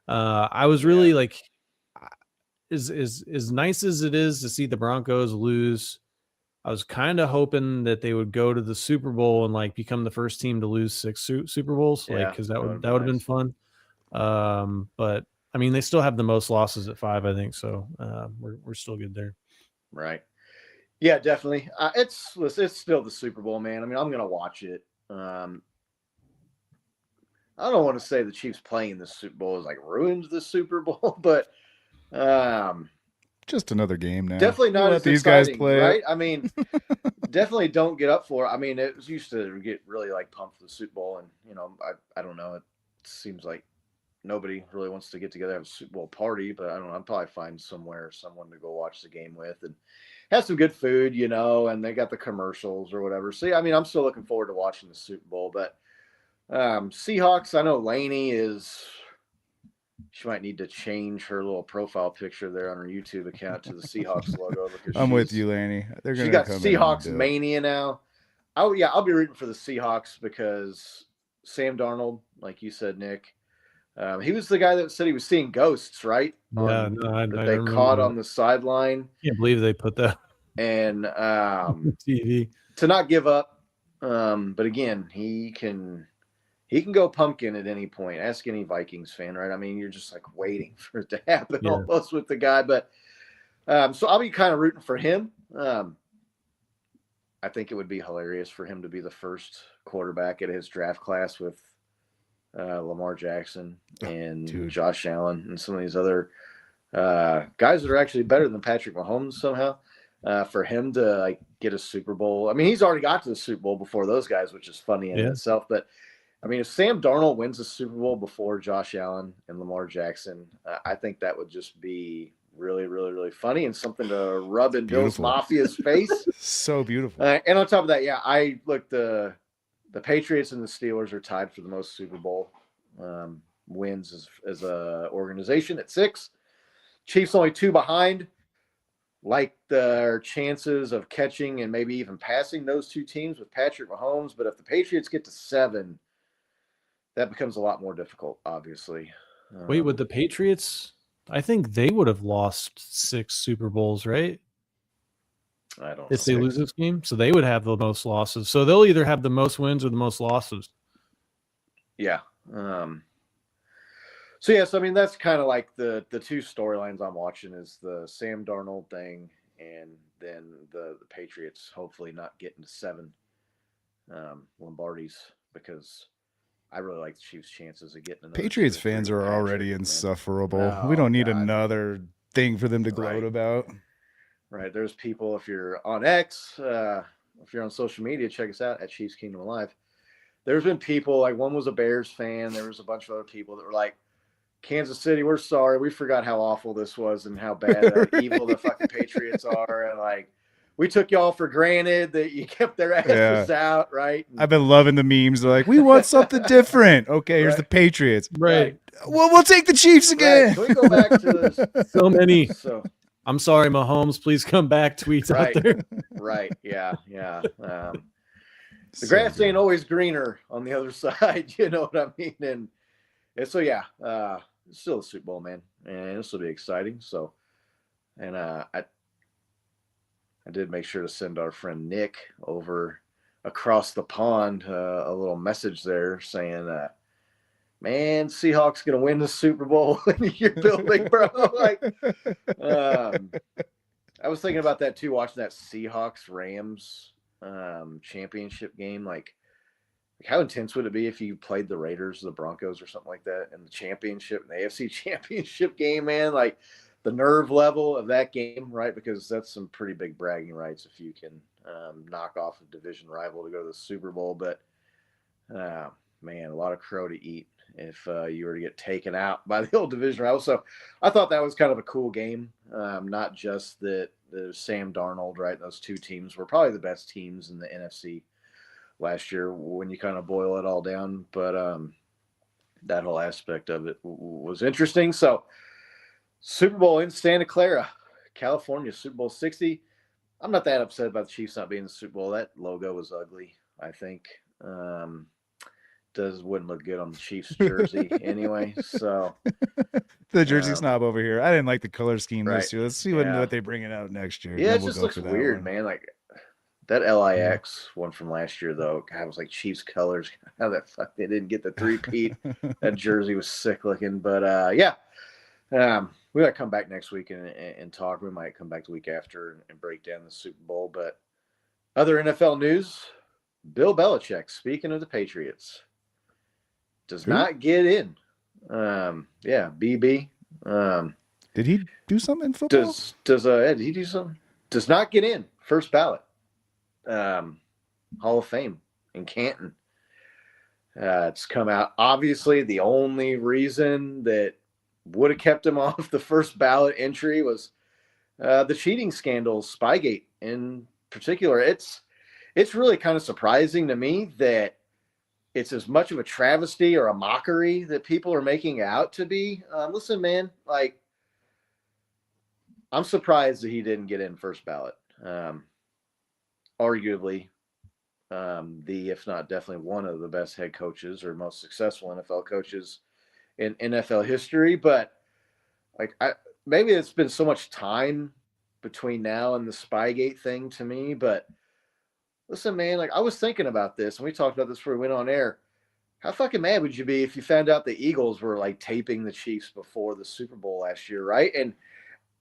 I was really as nice as it is to see the Broncos lose, I was kind of hoping that they would go to the Super Bowl and become the first team to lose 6 Super Bowls, because that would have been fun. But I mean, they still have the most losses at 5, I think. So we're still good there. Right. Yeah, definitely. It's still the Super Bowl, man. I mean, I'm going to watch it. I don't want to say the Chiefs playing the Super Bowl is ruined the Super Bowl, but just another game now. Definitely not as these exciting, guys play, right? I mean, definitely don't get up for it. I mean, it was used to get really pumped for the Super Bowl, and I don't know. It seems like nobody really wants to get together, have a Super Bowl party, but I don't know. I'll probably find someone to go watch the game with and have some good food, and they got the commercials or whatever. So, yeah, I mean, I'm still looking forward to watching the Super Bowl, but Seahawks, I know Lainey she might need to change her little profile picture there on her YouTube account to the Seahawks logo. I'm with you, Lainey. She got Seahawks mania now. I'll be rooting for the Seahawks because Sam Darnold, like you said, Nick. He was the guy that said he was seeing ghosts, right? Yeah, That they caught on the sideline. Can't believe they put that and on TV. To not give up. But again, he can go pumpkin at any point. Ask any Vikings fan, right? I mean, you're just like waiting for it to happen almost with the guy. But so I'll be kind of rooting for him. I think it would be hilarious for him to be the first quarterback at his draft class with Lamar Jackson and Josh Allen and some of these other guys that are actually better than Patrick Mahomes somehow. For him to like get a Super Bowl. I mean, he's already got to the Super Bowl before those guys, which is funny in itself. But I mean, if Sam Darnold wins the Super Bowl before Josh Allen and Lamar Jackson, I think that would just be really, really, really funny and something to rub in Bill's Mafia's face. So beautiful. And on top of that, I look, the Patriots and the Steelers are tied for the most Super Bowl wins as a organization at 6. Chiefs only 2 behind. Like their chances of catching and maybe even passing those 2 teams with Patrick Mahomes. But if the Patriots get to 7, that becomes a lot more difficult, obviously. Wait, would the Patriots? I think they would have lost 6 Super Bowls, right? I don't know. If they lose this game. So they would have the most losses. So they'll either have the most wins or the most losses. Yeah. So, yes, I mean, that's kind of like the 2 storylines I'm watching is the Sam Darnold thing and then the Patriots hopefully not getting to 7 Lombardis because I really like the Chiefs' chances of getting another. Patriots fans are already insufferable. We don't need another thing for them to gloat about. Right. There's people, if you're on X, if you're on social media, check us out at Chiefs Kingdom Alive. There's been people, like one was a Bears fan. There was a bunch of other people that were like, Kansas City, we're sorry. We forgot how awful this was and how bad evil the fucking Patriots are. And like, we took y'all for granted that you kept their asses out, right? And, I've been loving the memes. They're like, we want something different. Okay, here's the Patriots. Right. Well, we'll take the Chiefs again. Right. Can we go back to this? So many. I'm sorry, Mahomes. Please come back. Tweets out there. Right. Yeah. The grass ain't always greener on the other side. You know what I mean? And so, yeah, it's still a Super Bowl, man. And this will be exciting. So, and I did make sure to send our friend Nick over across the pond a little message there saying, man, Seahawks going to win the Super Bowl in your building, bro. Like, I was thinking about that too, watching that Seahawks-Rams championship game. Like, how intense would it be if you played the Raiders or the Broncos or something like that in the championship, the AFC championship game, man? Like, the nerve level of that game, right? Because that's some pretty big bragging rights if you can knock off a division rival to go to the Super Bowl. But, man, a lot of crow to eat if you were to get taken out by the old division rival. So I thought that was kind of a cool game. Not just that there's Sam Darnold, right? Those 2 teams were probably the best teams in the NFC last year when you kind of boil it all down. But that whole aspect of it was interesting. So Super Bowl in Santa Clara, California, Super Bowl 60. I'm not that upset about the Chiefs not being in the Super Bowl. That logo was ugly, I think. Wouldn't look good on the Chiefs jersey anyway. So the jersey snob over here. I didn't like the color scheme this year. Let's see what they bring it out next year. Yeah, it just looks weird, man. Like that LIX one from last year, though. God, it was like Chiefs colors. How the fuck they didn't get the 3-peat. That jersey was sick looking. But yeah, we got to come back next week and talk. We might come back the week after and break down the Super Bowl. But other NFL news: Bill Belichick, speaking of the Patriots, does not get in. Yeah, BB. Did he do something in football? Did he do something? Does not get in. First ballot. Hall of Fame in Canton. It's come out. Obviously, the only reason that would have kept him off the first ballot entry was the cheating scandals, Spygate in particular. It's really kind of surprising to me that it's as much of a travesty or a mockery that people are making it out to be. Listen, man, like, I'm surprised that he didn't get in first ballot. Arguably, if not definitely one of the best head coaches or most successful NFL coaches in NFL history. But like, maybe it's been so much time between now and the Spygate thing to me. But listen, man, like I was thinking about this, and we talked about this before we went on air. How fucking mad would you be if you found out the Eagles were like taping the Chiefs before the Super Bowl last year, right? And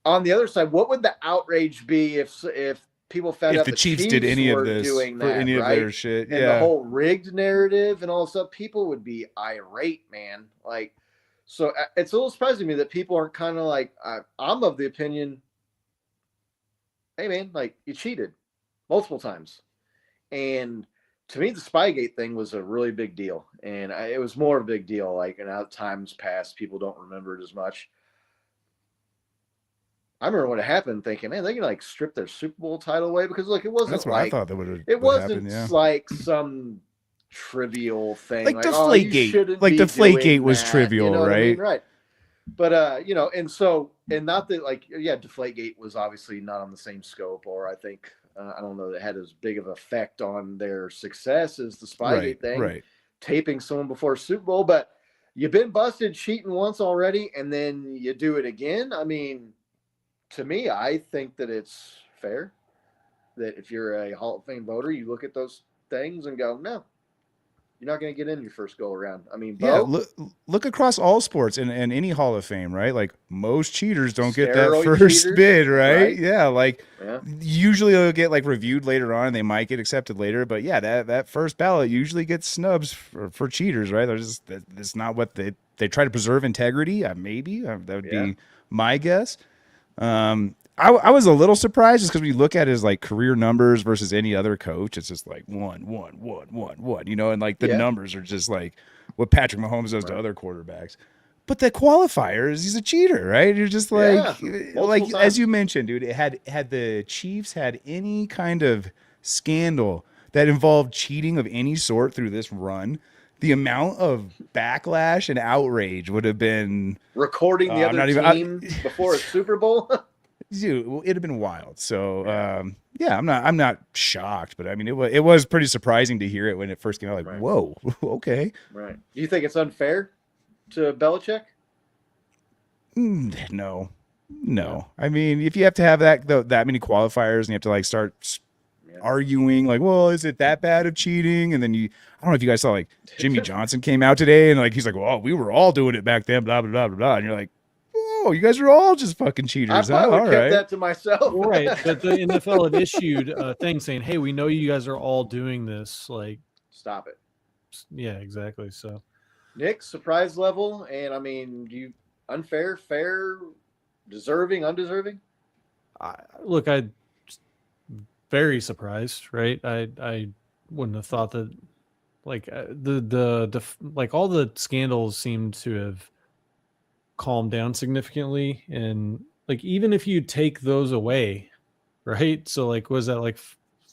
on the other side, what would the outrage be if people found out the Chiefs did any of this doing for that, any right? of their shit? And the whole rigged narrative and all this stuff, people would be irate, man. Like, so it's a little surprising to me that people aren't kind of like, I'm of the opinion, hey man, like you cheated multiple times. And to me, the Spygate thing was a really big deal. And it was more of a big deal. Like, and now times past, people don't remember it as much. I remember when it happened thinking, man, they can like strip their Super Bowl title away because like, it wasn't That's what like, I thought that would wasn't happen, like some trivial thing. Like Deflategate. Like Deflategate was trivial, you know right? I mean? Right. But, you know, and so, and not that like, yeah, Deflategate was obviously not on the same scope, or I think, I don't know that had as big of an effect on their success as the Spygate thing, right. Taping someone before a Super Bowl. But you've been busted cheating once already, and then you do it again. I mean, to me, I think that it's fair that if you're a Hall of Fame voter, you look at those things and go, no, you're not going to get in your first go around. I mean, look across all sports and any Hall of Fame, right? Like most cheaters don't get that Steroid first cheaters, bid, right? right? Yeah, like Yeah. usually it'll get like reviewed later on. They might get accepted later, but yeah, that first ballot usually gets snubs for cheaters, right? They're just that's not what they try to preserve integrity. Maybe that would be my guess. I was a little surprised just because we look at his like career numbers versus any other coach. It's just like one, you know, and like the numbers are just like what Patrick Mahomes does to other quarterbacks. But the qualifier is he's a cheater, right? You're just like, like times. As you mentioned, dude, it had the Chiefs had any kind of scandal that involved cheating of any sort through this run, the amount of backlash and outrage would have been recording the other team before a Super Bowl. Dude, it'd have been wild. So, I'm not shocked, but I mean, it was pretty surprising to hear it when it first came out. Like, whoa, okay, right? Do you think it's unfair to Belichick? No. I mean, if you have to have that many qualifiers and you have to like start arguing, like, well, is it that bad of cheating? And then I don't know if you guys saw like Jimmy Johnson came out today and like he's like, well, we were all doing it back then, blah blah blah blah blah, and you're like, oh, you guys are all just fucking cheaters. I probably all kept right. that to myself. Right. But the NFL had issued a thing saying, hey, we know you guys are all doing this. Like, stop it. Yeah, exactly. So, Nick, surprise level. And I mean, you unfair, fair, deserving, undeserving? Look, I very surprised, right? I wouldn't have thought that like like all the scandals seemed to have calmed down significantly, and like even if you take those away, right? So like was that like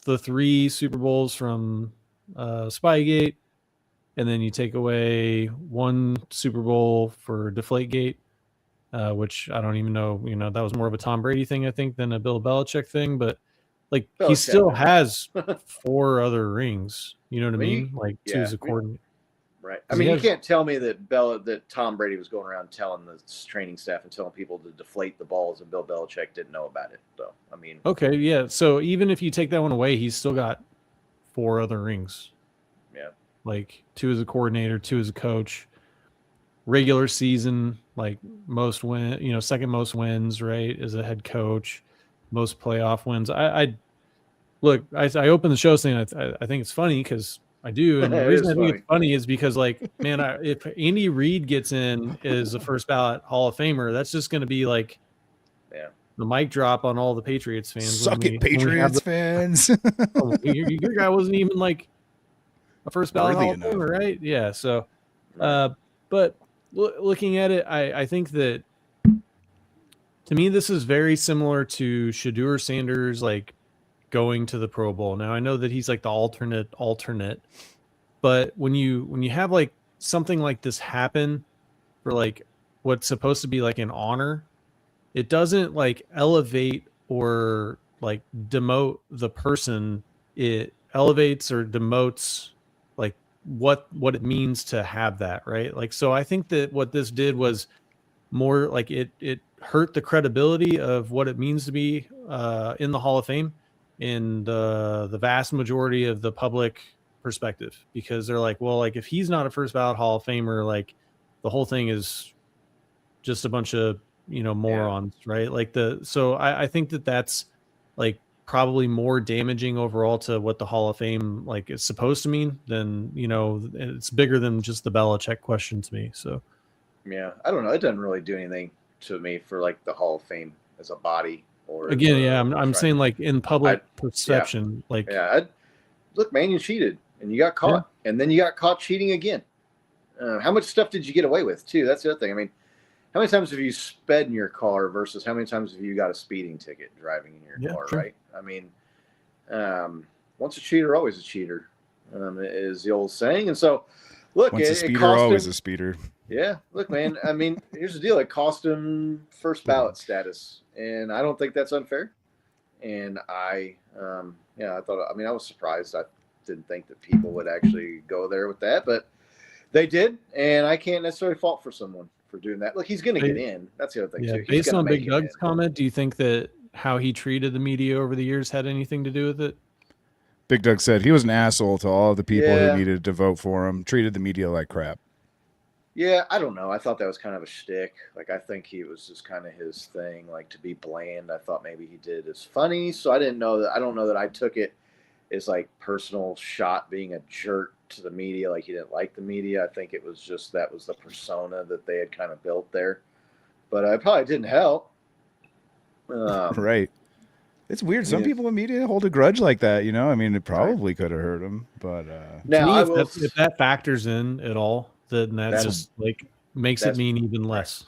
the 3 Super Bowls from Spygate, and then you take away 1 Super Bowl for Deflategate, which I don't even know, you know, that was more of a Tom Brady thing, I think, than a Bill Belichick thing, but like he still has 4 other rings, you know what I mean? Like 2 as a coordinator. Right. I mean, you can't tell me that Tom Brady was going around telling the training staff and telling people to deflate the balls, and Bill Belichick didn't know about it. So, I mean. Okay, yeah. So even if you take that one away, he's still got 4 other rings. Yeah. Like 2 as a coordinator, 2 as a coach. Regular season, like most win, you know, second most wins, right, as a head coach. Most playoff wins. I opened the show saying I think it's funny because I do, and the reason I think it's funny is because, like, man, if Andy Reid gets in as a first ballot Hall of Famer, that's just going to be like, the mic drop on all the Patriots fans. Suck it, Patriots fans. Your guy wasn't even like a first ballot Hall of Famer, right? Yeah. So, but looking at it, I think that to me this is very similar to Shedeur Sanders, like, going to the Pro Bowl. Now I know that he's like the alternate, but when you have like something like this happen for like what's supposed to be like an honor, it doesn't like elevate or like demote the person it elevates or demotes like what it means to have that, right? Like, so I think that what this did was more like it hurt the credibility of what it means to be in the Hall of Fame in the vast majority of the public perspective, because they're like, well, like if he's not a first ballot Hall of Famer, like the whole thing is just a bunch of, morons, right? Like so I think that that's like probably more damaging overall to what the Hall of Fame like is supposed to mean than, it's bigger than just the Belichick question to me. So yeah, I don't know. It doesn't really do anything to me for like the Hall of Fame as a body or again, I'm saying like in public perception, look, man, you cheated and you got caught, and then you got caught cheating again. How much stuff did you get away with too? That's the other thing. I mean, how many times have you sped in your car versus how many times have you got a speeding ticket driving in your car, right? I mean, once a cheater, always a cheater, is the old saying. And so, look, once a speeder, always a speeder. Yeah, look, man. I mean, here's the deal: it cost him first ballot status, and I don't think that's unfair. And I thought. I mean, I was surprised. I didn't think that people would actually go there with that, but they did, and I can't necessarily fault for someone for doing that. Look, he's going to get in. That's the other thing too. Based on Big Doug's comment, do you think that how he treated the media over the years had anything to do with it? Big Doug said he was an asshole to all of the people who needed to vote for him, treated the media like crap. Yeah, I don't know. I thought that was kind of a shtick. Like, I think he was just kind of his thing, like to be bland. I thought maybe he did as funny. So I don't know that I took it as like personal shot being a jerk to the media. Like he didn't like the media. I think it was just, that was the persona that they had kind of built there, but I probably didn't help. Right. It's weird. Some people in media hold a grudge like that, I mean, it probably could have hurt him, but now if that factors in at all, then that's just like makes it mean even less.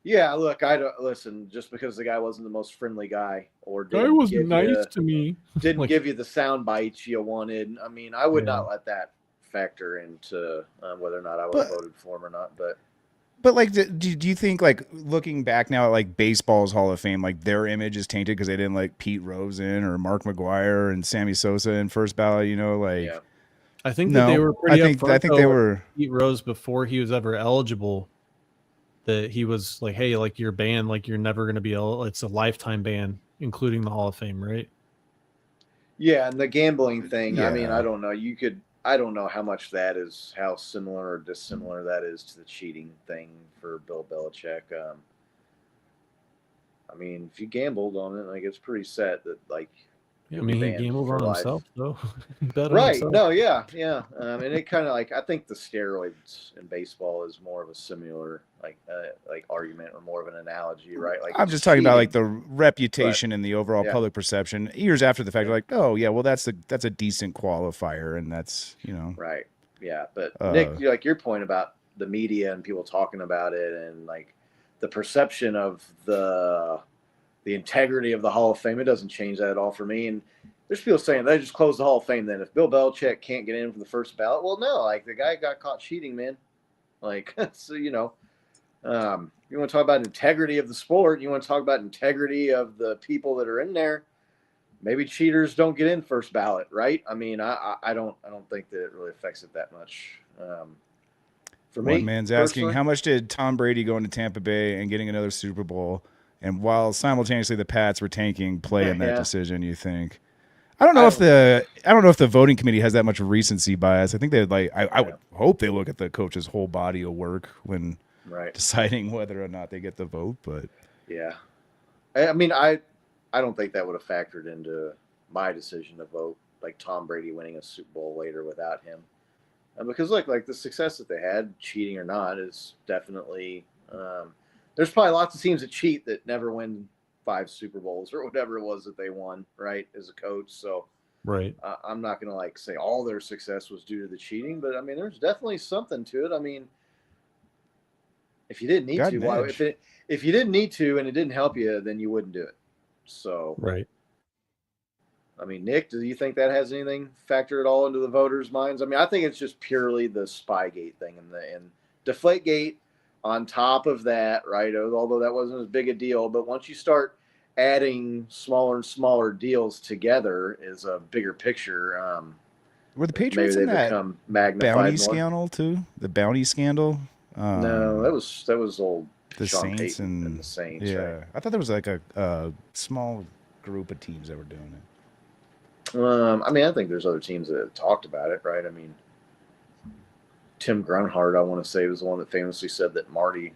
Yeah. Look, I don't listen just because the guy wasn't the most friendly guy or guy was nice to me, didn't give you the sound bites you wanted. I mean, I would not let that factor into whether or not I would have voted for him or not. But like, do you think, like, looking back now at like baseball's Hall of Fame, like their image is tainted because they didn't like Pete Rose in or Mark McGwire and Sammy Sosa in first ballot? I think that they were pretty upfront. I think they were Pete Rose before he was ever eligible. That he was like, hey, like your ban, like you're never going to be it's a lifetime ban, including the Hall of Fame, right? Yeah, and the gambling thing. I mean, I don't know. I don't know how much that is, how similar or dissimilar that is to the cheating thing for Bill Belichick. I mean, if you gambled on it, like it's pretty set that like. Yeah, I mean, he gambled on himself, though. Right. No, yeah. And it kind of like, I think the steroids in baseball is more of a similar like argument or more of an analogy, right? Like I'm just talking about like the reputation and the overall public perception. Years after the fact, you're like, oh yeah, well that's a decent qualifier, and that's right. Yeah, but Nick, like your point about the media and people talking about it, and like the perception of the integrity of the Hall of Fame, it doesn't change that at all for me. And there's people saying they just close the Hall of Fame then if Bill Belichick can't get in for the first ballot. Well, no, like the guy got caught cheating, man. Like, so, you want to talk about integrity of the sport. You want to talk about integrity of the people that are in there. Maybe cheaters don't get in first ballot, right? I mean, I don't think that it really affects it that much. For me, one man's asking, how much did Tom Brady go into Tampa Bay and getting another Super Bowl, and while simultaneously the Pats were tanking, play in that decision? You think? I don't know if the voting committee has that much recency bias. I think they I would hope they look at the coach's whole body of work when deciding whether or not they get the vote. But I mean, I don't think that would have factored into my decision to vote. Like Tom Brady winning a Super Bowl later without him, because like the success that they had, cheating or not, is definitely. There's probably lots of teams that cheat that never win 5 Super Bowls or whatever it was that they won, right, as a coach. So, I'm not going to like say all their success was due to the cheating, but I mean, there's definitely something to it. I mean, if you didn't need to, if you didn't need to and it didn't help you, then you wouldn't do it. So, I mean, Nick, do you think that has anything factor at all into the voters' minds? I mean, I think it's just purely the Spygate thing and Deflategate. On top of that, right, although that wasn't as big a deal, but once you start adding smaller and smaller deals together is a bigger picture. Were the Maybe Patriots they in that become magnified bounty more. scandal too? The bounty scandal? No, that was old The Sean Saints Payton and the Saints. yeah, Right? I thought there was like a small group of teams that were doing it. I mean, I think there's other teams that have talked about it, right? I mean, Tim Grunhard, I want to say, was the one that famously said that Marty,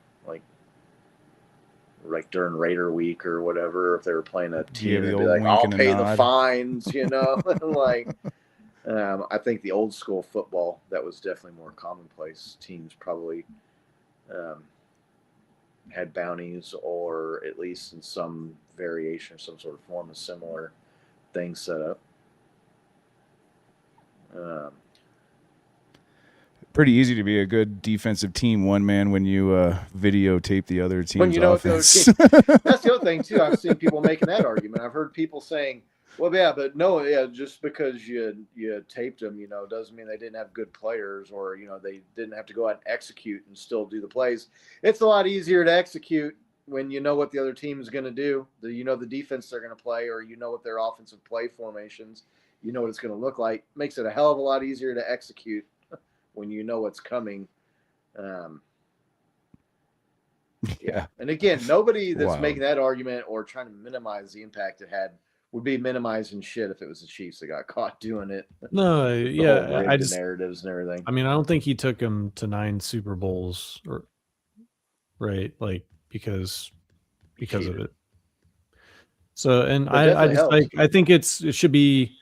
like during Raider week or whatever, if they were playing a team, the they'd be old like, wink "I'll and a pay the nod." fines," you know. I think the old school football, that was definitely more commonplace. Teams probably had bounties, or at least in some variation or some sort of form, a similar thing set up. Pretty easy to be a good defensive team one man when you videotape the other team's When you know offense. that's the other thing too. I've seen people making that argument. I've heard people saying, "Well, yeah, but no, yeah, just because you taped them, doesn't mean they didn't have good players, or they didn't have to go out and execute and still do the plays." It's a lot easier to execute when you know what the other team is going to do. The defense they're going to play, or what their offensive play formations. You know what it's going to look like. Makes it a hell of a lot easier to execute when you know what's coming. Yeah. And again, nobody that's making that argument or trying to minimize the impact it had would be minimizing shit if it was the Chiefs that got caught doing it. No, yeah, I just narratives and everything. I mean, I don't think he took him to 9 Super Bowls, or right, like because of it. So, and I just helps. I think it should be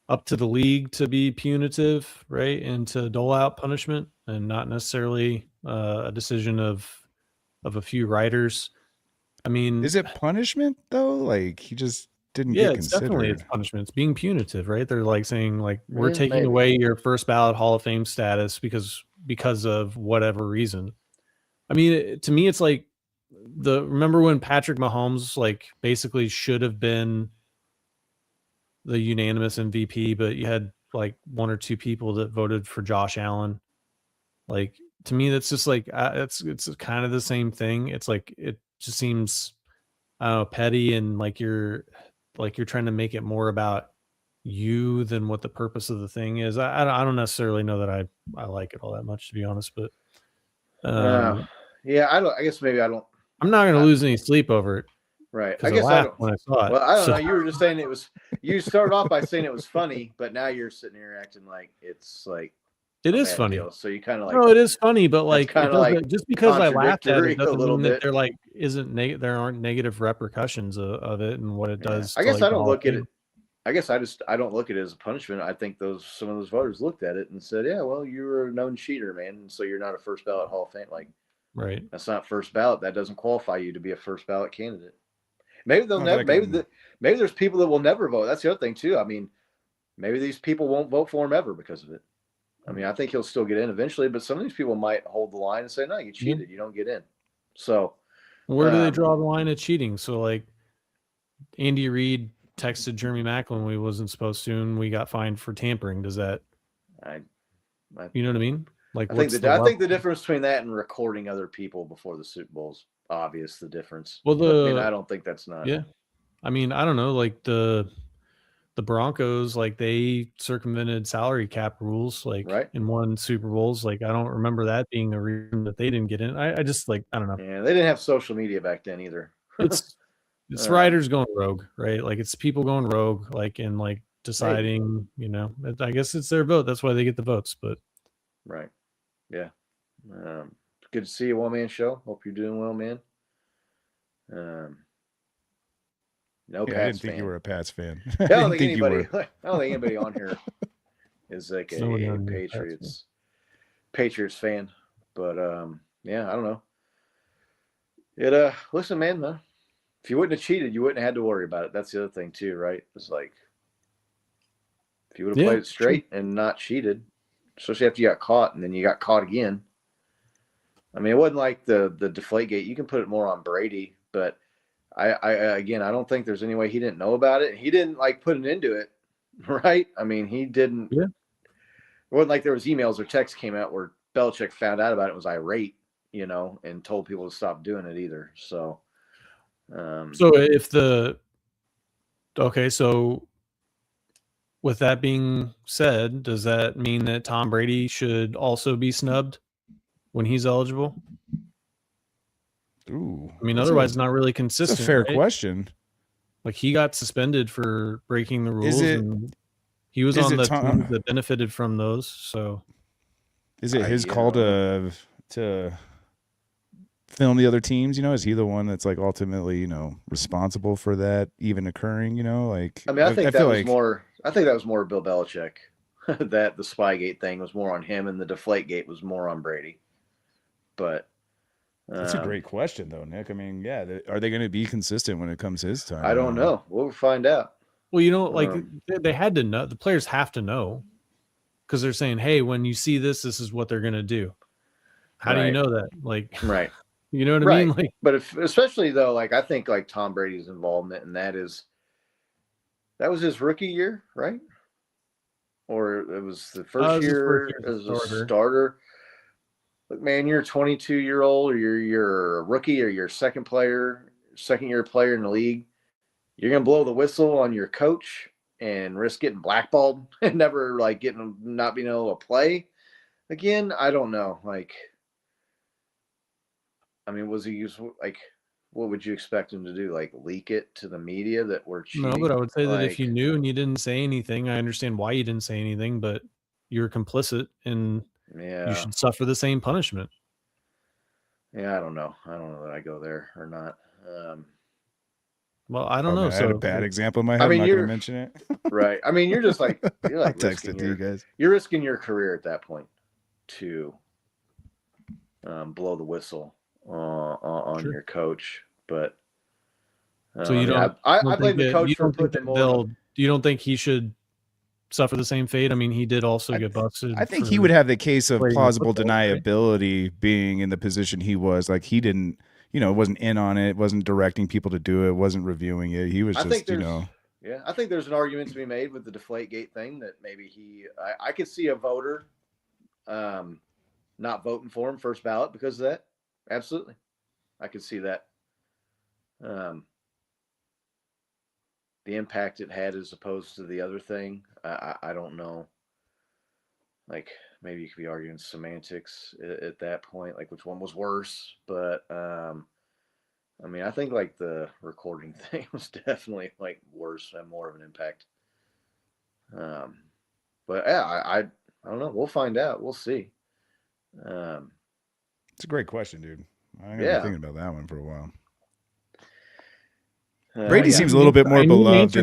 up to the league to be punitive, right, and to dole out punishment, and not necessarily a decision of a few writers. I mean, Is it punishment though? Like he just didn't yeah, get it's considered. definitely it's punishment. It's being punitive, right? They're like saying, like, we're Yeah, taking maybe. away your first ballot Hall of Fame status because of whatever reason. I mean, to me, it's like remember when Patrick Mahomes like basically should have been the unanimous MVP, but you had like 1 or 2 people that voted for Josh Allen. Like, to me, that's just like it's kind of the same thing. It's like it just seems, I don't know, petty, and like you're trying to make it more about you than what the purpose of the thing is. I don't necessarily know that I like it all that much, to be honest, but yeah, I guess maybe I don't. I'm not going to lose any sleep over it. Right. I guess I don't. When I saw it. Well, I don't know. You were just saying it was. You started off by saying it was funny, but now you're sitting here acting like it's like it is funny. Deal. So you kind of like. No, it is funny, but like, kind of like just because I laughed at it doesn't mean that bit. there like there aren't negative repercussions of it and what it does. I guess I don't look at it. I guess I don't look at it as a punishment. I think some of those voters looked at it and said, "Yeah, well, you're a known cheater, man, so you're not a first ballot Hall of Fame." Like, right? That's not first ballot. That doesn't qualify you to be a first ballot candidate. Maybe they'll never. Maybe there's people that will never vote. That's the other thing too. I mean, maybe these people won't vote for him ever because of it. I mean, I think he'll still get in eventually, but some of these people might hold the line and say, "No, you cheated. You don't get in." So, where do they draw the line of cheating? So, like, Andy Reid texted Jeremy Maclin when he wasn't supposed to, and we got fined for tampering. Does that? You know what I mean? Like, I think the difference between that and recording other people before the Super Bowl's obvious. The difference. Well, I don't think that's not. Yeah, I mean, I don't know. Like the Broncos, like they circumvented salary cap rules, like in 1 Super Bowls. Like I don't remember that being a reason that they didn't get in. I just like I don't know. Yeah, they didn't have social media back then either. It's writers going rogue, right? Like it's people going rogue, like and like deciding. You know, I guess it's their vote. That's why they get the votes. But right, yeah. Good to see you, one man show. Hope you're doing well, man. No, yeah, Pats I didn't think fan. you were a Pats fan. I don't think anybody on here is like a Patriots fan. But yeah, I don't know. Listen, man. If you wouldn't have cheated, you wouldn't have had to worry about it. That's the other thing too, right? It's like if you would have played it straight and not cheated, especially after you got caught and then you got caught again. I mean, it wasn't like the Deflategate. You can put it more on Brady, but I don't think there's any way he didn't know about it. He didn't like put it into it, right? I mean, he didn't. Yeah. It wasn't like there was emails or texts came out where Belichick found out about it and was irate, and told people to stop doing it either. So, So so with that being said, does that mean that Tom Brady should also be snubbed when he's eligible? Ooh, I mean, otherwise, it's not really It's consistent. a fair right? question. Like, he got suspended for breaking the rules, and he was is on it the Tom- team that benefited from those. So, Is it his call to film the other teams? Is he the one that's like ultimately, responsible for that even occurring? Like I mean, I think that was more Bill Belichick. That the Spygate thing was more on him, and the Deflategate was more on Brady. But that's a great question, though, Nick. I mean, yeah, are they going to be consistent when it comes his time? I don't know. We'll find out. Well, they had to know. The players have to know, because they're saying, "Hey, when you see this is what they're going to do." How do you know that? Like, right? You know what I mean? Like, but especially though, like I think like Tom Brady's involvement, and that was his rookie year, right? Or it was the first year as a starter. Look, man, you're a 22-year-old, or you're a rookie, or you're a second year player in the league. You're gonna blow the whistle on your coach and risk getting blackballed and never not being able to play again. I don't know. Like, I mean, was he useful? Like, what would you expect him to do? Like, leak it to the media that we're cheating? No, but I would say that if you knew and you didn't say anything, I understand why you didn't say anything, but you're complicit and you should suffer the same punishment. Yeah, I don't know. I don't know that I go there or not. Well, I don't know. I had a bad example in my head. I'm not going to mention it. Right. I mean, you're just like I'll text it to you guys. You're risking your career at that point to blow the whistle on your coach. But so you don't. I blame the coach for putting more. You don't think he should suffer the same fate? I mean, he did also get busted. I think he would have the case of plausible deniability, being in the position he was. Like, he didn't, wasn't in on it, wasn't directing people to do it, wasn't revoing it. He was just, Yeah, I think there's an argument to be made with the Deflategate thing that maybe I could see a voter not voting for him first ballot because of that. Absolutely. I could see that. The impact it had as opposed to the other thing. I don't know. Like, maybe you could be arguing semantics at that point, like which one was worse. But I mean, I think like the recording thing was definitely like worse and more of an impact. But yeah, I don't know. We'll find out. We'll see. It's a great question, dude. I'm gonna be thinking about that one for a while. Brady seems a little bit more beloved. I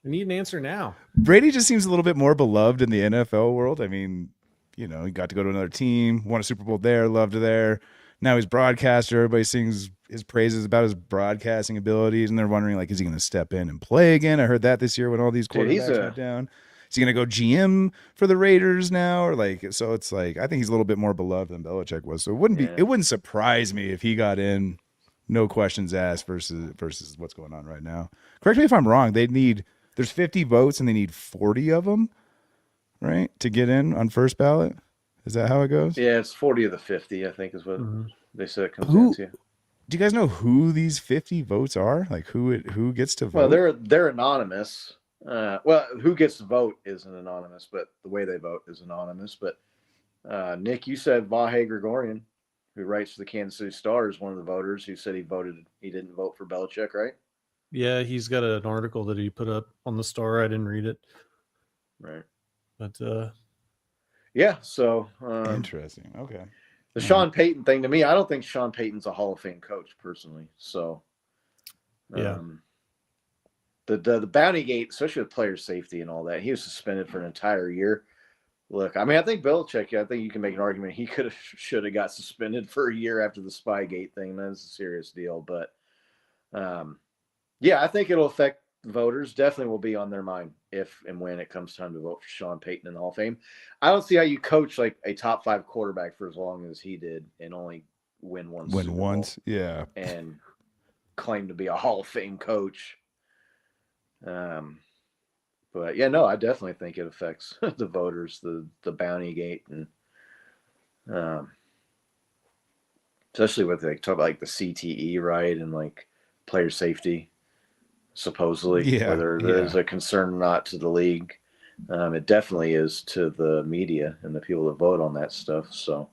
need an answer now. Brady just seems a little bit more beloved in the NFL world. I mean, he got to go to another team, won a Super Bowl there, loved it there. Now he's broadcaster. Everybody sings his praises about his broadcasting abilities, and they're wondering, like, is he going to step in and play again? I heard that this year when all these quarterbacks went down. Is he going to go GM for the Raiders now, or like? So it's like, I think he's a little bit more beloved than Belichick was. So it wouldn't surprise me if he got in, no questions asked, versus what's going on right now. Correct me if I'm wrong. There's 50 votes and they need 40 of them, right, to get in on first ballot. Is that how it goes? Yeah, it's 40 of the 50, I think, is what they said it comes down to. Do you guys know who these 50 votes are? Like, who gets to vote? Well, they're anonymous. Well, who gets to vote isn't anonymous, but the way they vote is anonymous. But Nick, you said Vahe Gregorian, who writes for the Kansas City Star, is one of the voters who said he didn't vote for Belichick, right? Yeah, he's got an article that he put up on the Star. I didn't read it. Right. But yeah, so interesting. Okay. The Sean Payton thing, to me, I don't think Sean Payton's a Hall of Fame coach personally. So yeah. The bounty gate, especially with player safety and all that, he was suspended for an entire year. Look, I mean, I think Belichick, I think you can make an argument he should have got suspended for a year after the Spygate thing. That's a serious deal. But yeah, I think it'll affect voters. Definitely will be on their mind if and when it comes time to vote for Sean Payton in the Hall of Fame. I don't see how you coach like a top 5 quarterback for as long as he did and only win once. Yeah. And claim to be a Hall of Fame coach. But yeah, no, I definitely think it affects the voters, the bounty gate, and especially with talk about like the CTE, right, and like player safety, supposedly, Yeah, whether there's a concern or not to the league. It definitely is to the media and the people that vote on that stuff. So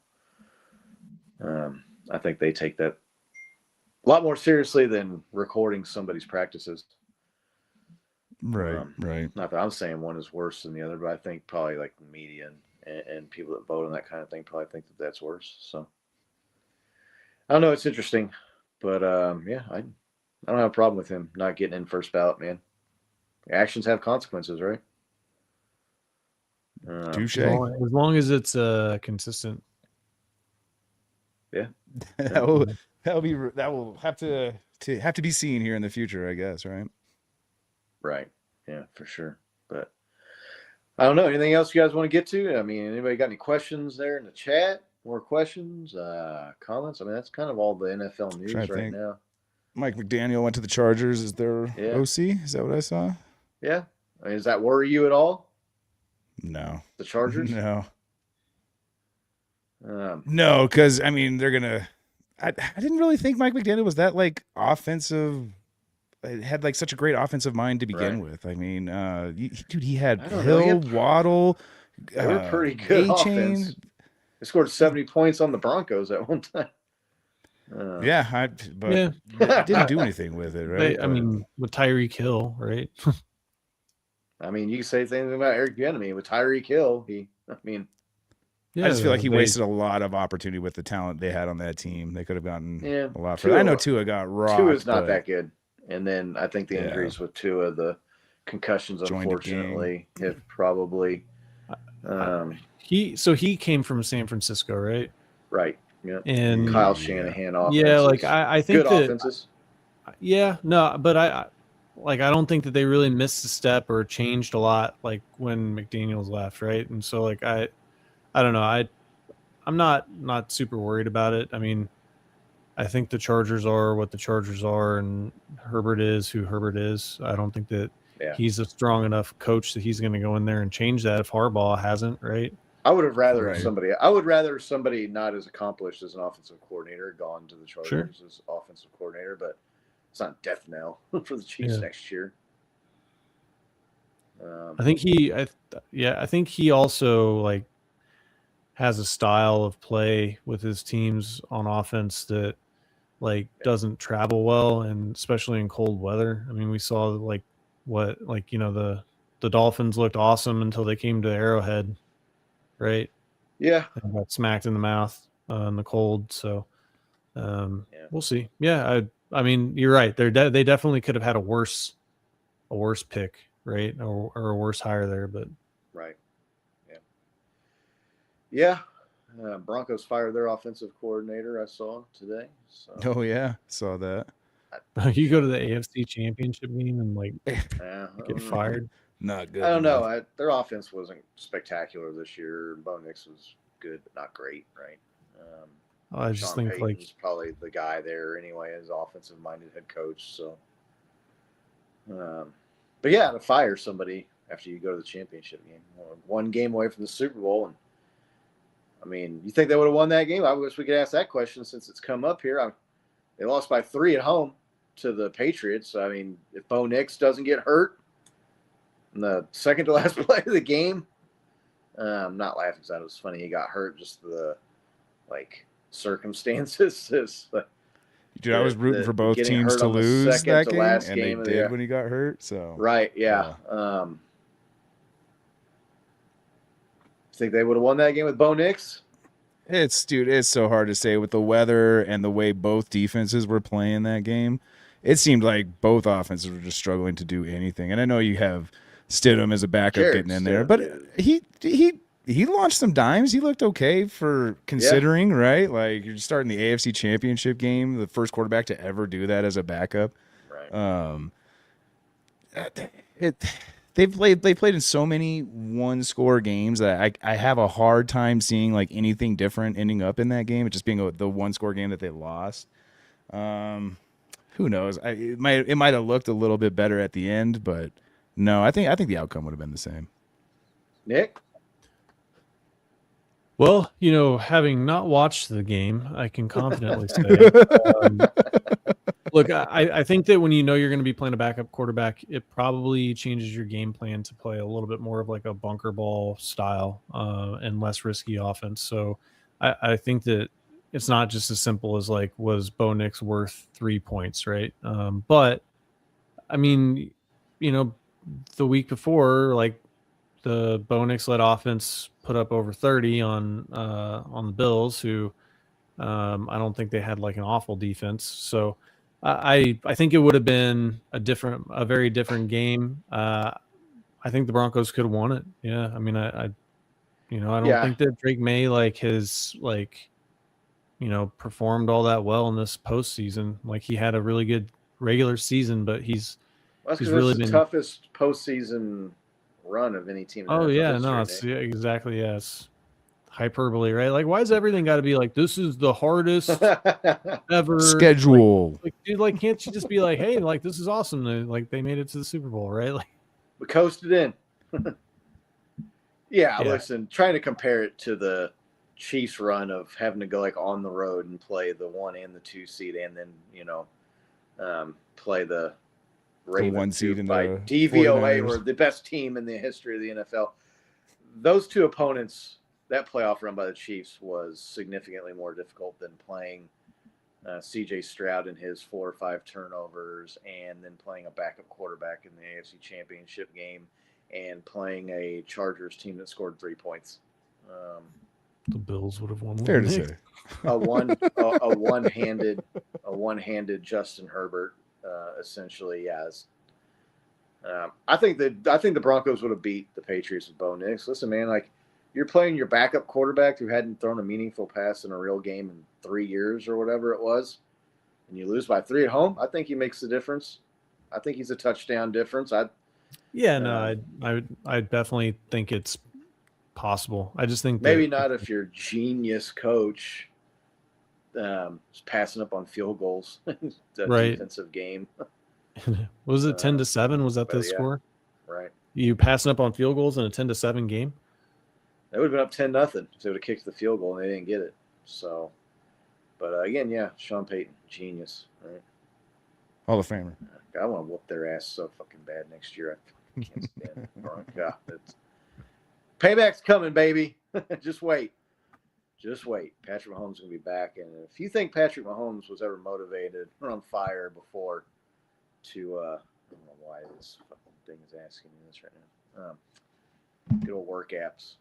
I think they take that a lot more seriously than recording somebody's practices. Right. Not that I'm saying one is worse than the other, but I think probably like the media and people that vote on that kind of thing probably think that that's worse. So I don't know. It's interesting, but yeah, I don't have a problem with him not getting in first ballot, man. Actions have consequences, right? Touche. As long as it's consistent. Yeah. that will have to be seen here in the future, I guess, right? Right. Yeah, for sure. But I don't know. Anything else you guys want to get to? I mean, anybody got any questions there in the chat? More questions, comments? I mean, that's kind of all the NFL news right now. Mike McDaniel went to the Chargers. Is their OC? Is that what I saw? Yeah. I mean, does that worry you at all? No. The Chargers? No. No, because I mean they're gonna. I didn't really think Mike McDaniel was that like offensive. Had like such a great offensive mind to begin with. I mean, dude, he had Hill, Waddle. They were pretty good offense. They scored 70 points on the Broncos at one time. But it didn't do anything with it, right? I mean, with Tyreek Hill, right? I mean, you can say things about Eric Bienemy with Tyreek Hill. I just feel like he wasted a lot of opportunity with the talent they had on that team. They could have gotten a lot for. I know Tua got rocked. Tua's not that good, and then I think the injuries with Tua, the concussions, unfortunately, have probably. He came from San Francisco, right? Right. Yeah. And Kyle Shanahan offenses. Yeah, like I think good offenses. Yeah, no, but I don't think that they really missed a step or changed a lot like when McDaniels left, right? And so like I don't know. I'm not super worried about it. I mean, I think the Chargers are what the Chargers are, and Herbert is who Herbert is. I don't think that he's a strong enough coach that he's going to go in there and change that if Harbaugh hasn't, right? I would have rather somebody not as accomplished as an offensive coordinator gone to the Chargers as offensive coordinator, but it's not death knell for the Chiefs next year. I think he also like has a style of play with his teams on offense that like doesn't travel well, and especially in cold weather. I mean, we saw the Dolphins looked awesome until they came to Arrowhead, right? Yeah, and got smacked in the mouth in the cold. So we'll see. Yeah, I mean, you're right. They definitely could have had a worse pick, right, or a worse hire there, but right. Yeah. Broncos fired their offensive coordinator, I saw today. So. Oh, yeah. Saw that. You go to the AFC Championship game and like get fired. Not good. I don't know. Their offense wasn't spectacular this year. Bo Nix was good, but not great, right? I just think Payton's like probably the guy there anyway, as offensive-minded head coach. So, but yeah, to fire somebody after you go to the championship game, one game away from the Super Bowl, and I mean, you think they would have won that game? I wish we could ask that question since it's come up here. They lost by 3 at home to the Patriots. I mean, if Bo Nix doesn't get hurt in the second to last play of the game, I'm not laughing because that was funny. He got hurt. Just the circumstances. Dude, I was rooting for both teams to lose that game, and they did when he got hurt. So right, yeah. Think they would have won that game with Bo Nix? It's so hard to say with the weather and the way both defenses were playing that game. It seemed like both offenses were just struggling to do anything. And I know you have Stidham as a backup getting in there, but he launched some dimes. He looked okay for considering, right? Like you're starting the AFC Championship game, the first quarterback to ever do that as a backup. Right. They played in so many one-score games that I have a hard time seeing like anything different ending up in that game. It just being the one-score game that they lost. Who knows? It might have looked a little bit better at the end, but no, I think the outcome would have been the same. Nick? Well, having not watched the game, I can confidently say Look, I think that when you know you're going to be playing a backup quarterback, it probably changes your game plan to play a little bit more of like a bunker ball style and less risky offense. So I think that it's not just as simple as like, was Bo Nix worth 3 points, right? But I mean, the week before, like the Bo Nix led offense put up over 30 on the Bills, who I don't think they had like an awful defense. So I think it would have been a very different game. I think the Broncos could have won it. Yeah. I mean, I don't think that Drake May performed all that well in this postseason. Like, he had a really good regular season, but he's really been the toughest postseason run of any team. Oh yeah, no, it's exactly. Yes. Hyperbole, right? Like, why is everything got to be like, this is the hardest ever schedule? Like, dude, like, can't you just be like, hey, like, this is awesome. Like, they made it to the Super Bowl, right? Like, we coasted in. Yeah, listen, trying to compare it to the Chiefs run of having to go like on the road and play the 1 and the 2 seed, and then play the Ravens, 1 seed in by the DVOA 49ers. were the best team in the history of the NFL. Those two opponents, that playoff run by the Chiefs was significantly more difficult than playing C.J. Stroud and his 4 or 5 turnovers, and then playing a backup quarterback in the AFC Championship game, and playing a Chargers team that scored 3 points. The Bills would have won. Fair to say. A one-handed Justin Herbert, essentially. Yes. I think the Broncos would have beat the Patriots with Bo Nix. Listen, man, like, you're playing your backup quarterback who hadn't thrown a meaningful pass in a real game in 3 years or whatever it was, and you lose by 3 at home. I think he makes the difference. I think he's a touchdown difference. I definitely think it's possible. I just think maybe not if your genius coach is passing up on field goals. Right. Defensive game. Was it 10-7? Was that the score? Right. You passing up on field goals in a 10-7 game? They would have been up 10-0 if they would have kicked the field goal and they didn't get it. So, but again, Sean Payton, genius, right? Hall of Famer. I want to whoop their ass so fucking bad next year. I can't stand it. God, payback's coming, baby. Just wait. Patrick Mahomes is going to be back. And if you think Patrick Mahomes was ever motivated or on fire before to, I don't know why this fucking thing is asking me this right now. Good old work apps.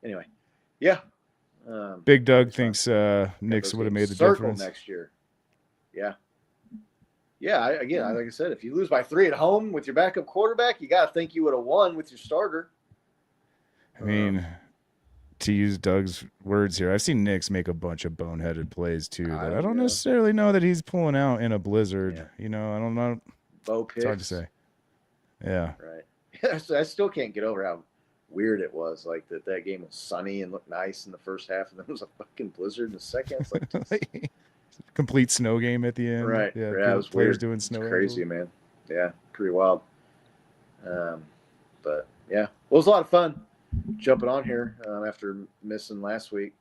Anyway, yeah. Big Doug thinks Knicks would have made the difference next year. Yeah. Yeah, like I said, if you lose by 3 at home with your backup quarterback, you got to think you would have won with your starter. I mean, to use Doug's words here, I've seen Knicks make a bunch of boneheaded plays too that I don't necessarily know that he's pulling out in a blizzard. Yeah. I don't know. Bo picks. It's hard to say. Yeah. Right. I still can't get over how weird it was. Like that game was sunny and looked nice in the first half, and then it was a fucking blizzard in the second. It's like complete snow game at the end. Right. Yeah. It was players weird. doing snow. It's crazy, man. Yeah. Pretty wild. But yeah, well, it was a lot of fun jumping on here after missing last week.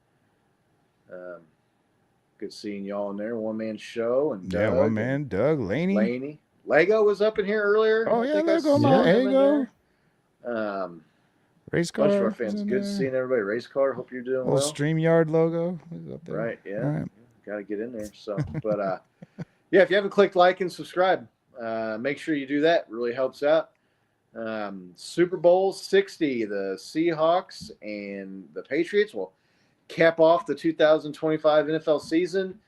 Good seeing y'all in there. One-man show. And Doug, one man, Doug, Laney. Lego was up in here earlier. Oh, yeah, Lego. Race car. Bunch of our fans. Good seeing everybody. Race car. Hope you're doing well. StreamYard logo is up there. Right, yeah. All right. Got to get in there. So, but yeah, if you haven't clicked like and subscribe, make sure you do that. It really helps out. Super Bowl 60, the Seahawks and the Patriots will cap off the 2025 NFL season.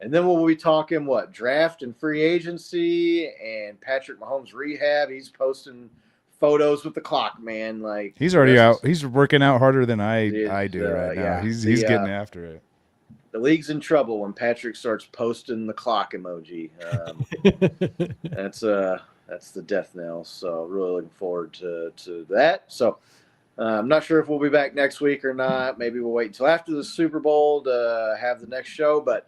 And then we'll be talking draft and free agency and Patrick Mahomes rehab. He's posting photos with the clock, man. Like, he's already out. He's working out harder than I do right now. Yeah. He's getting after it. The league's in trouble when Patrick starts posting the clock emoji. That's the death knell. So really looking forward to that. So I'm not sure if we'll be back next week or not. Maybe we'll wait until after the Super Bowl to have the next show. But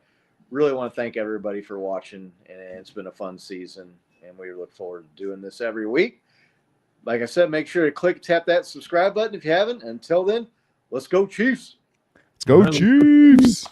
really want to thank everybody for watching, and it's been a fun season, and we look forward to doing this every week. Like I said, make sure to tap that subscribe button if you haven't. Until then, let's go Chiefs. Let's go Chiefs.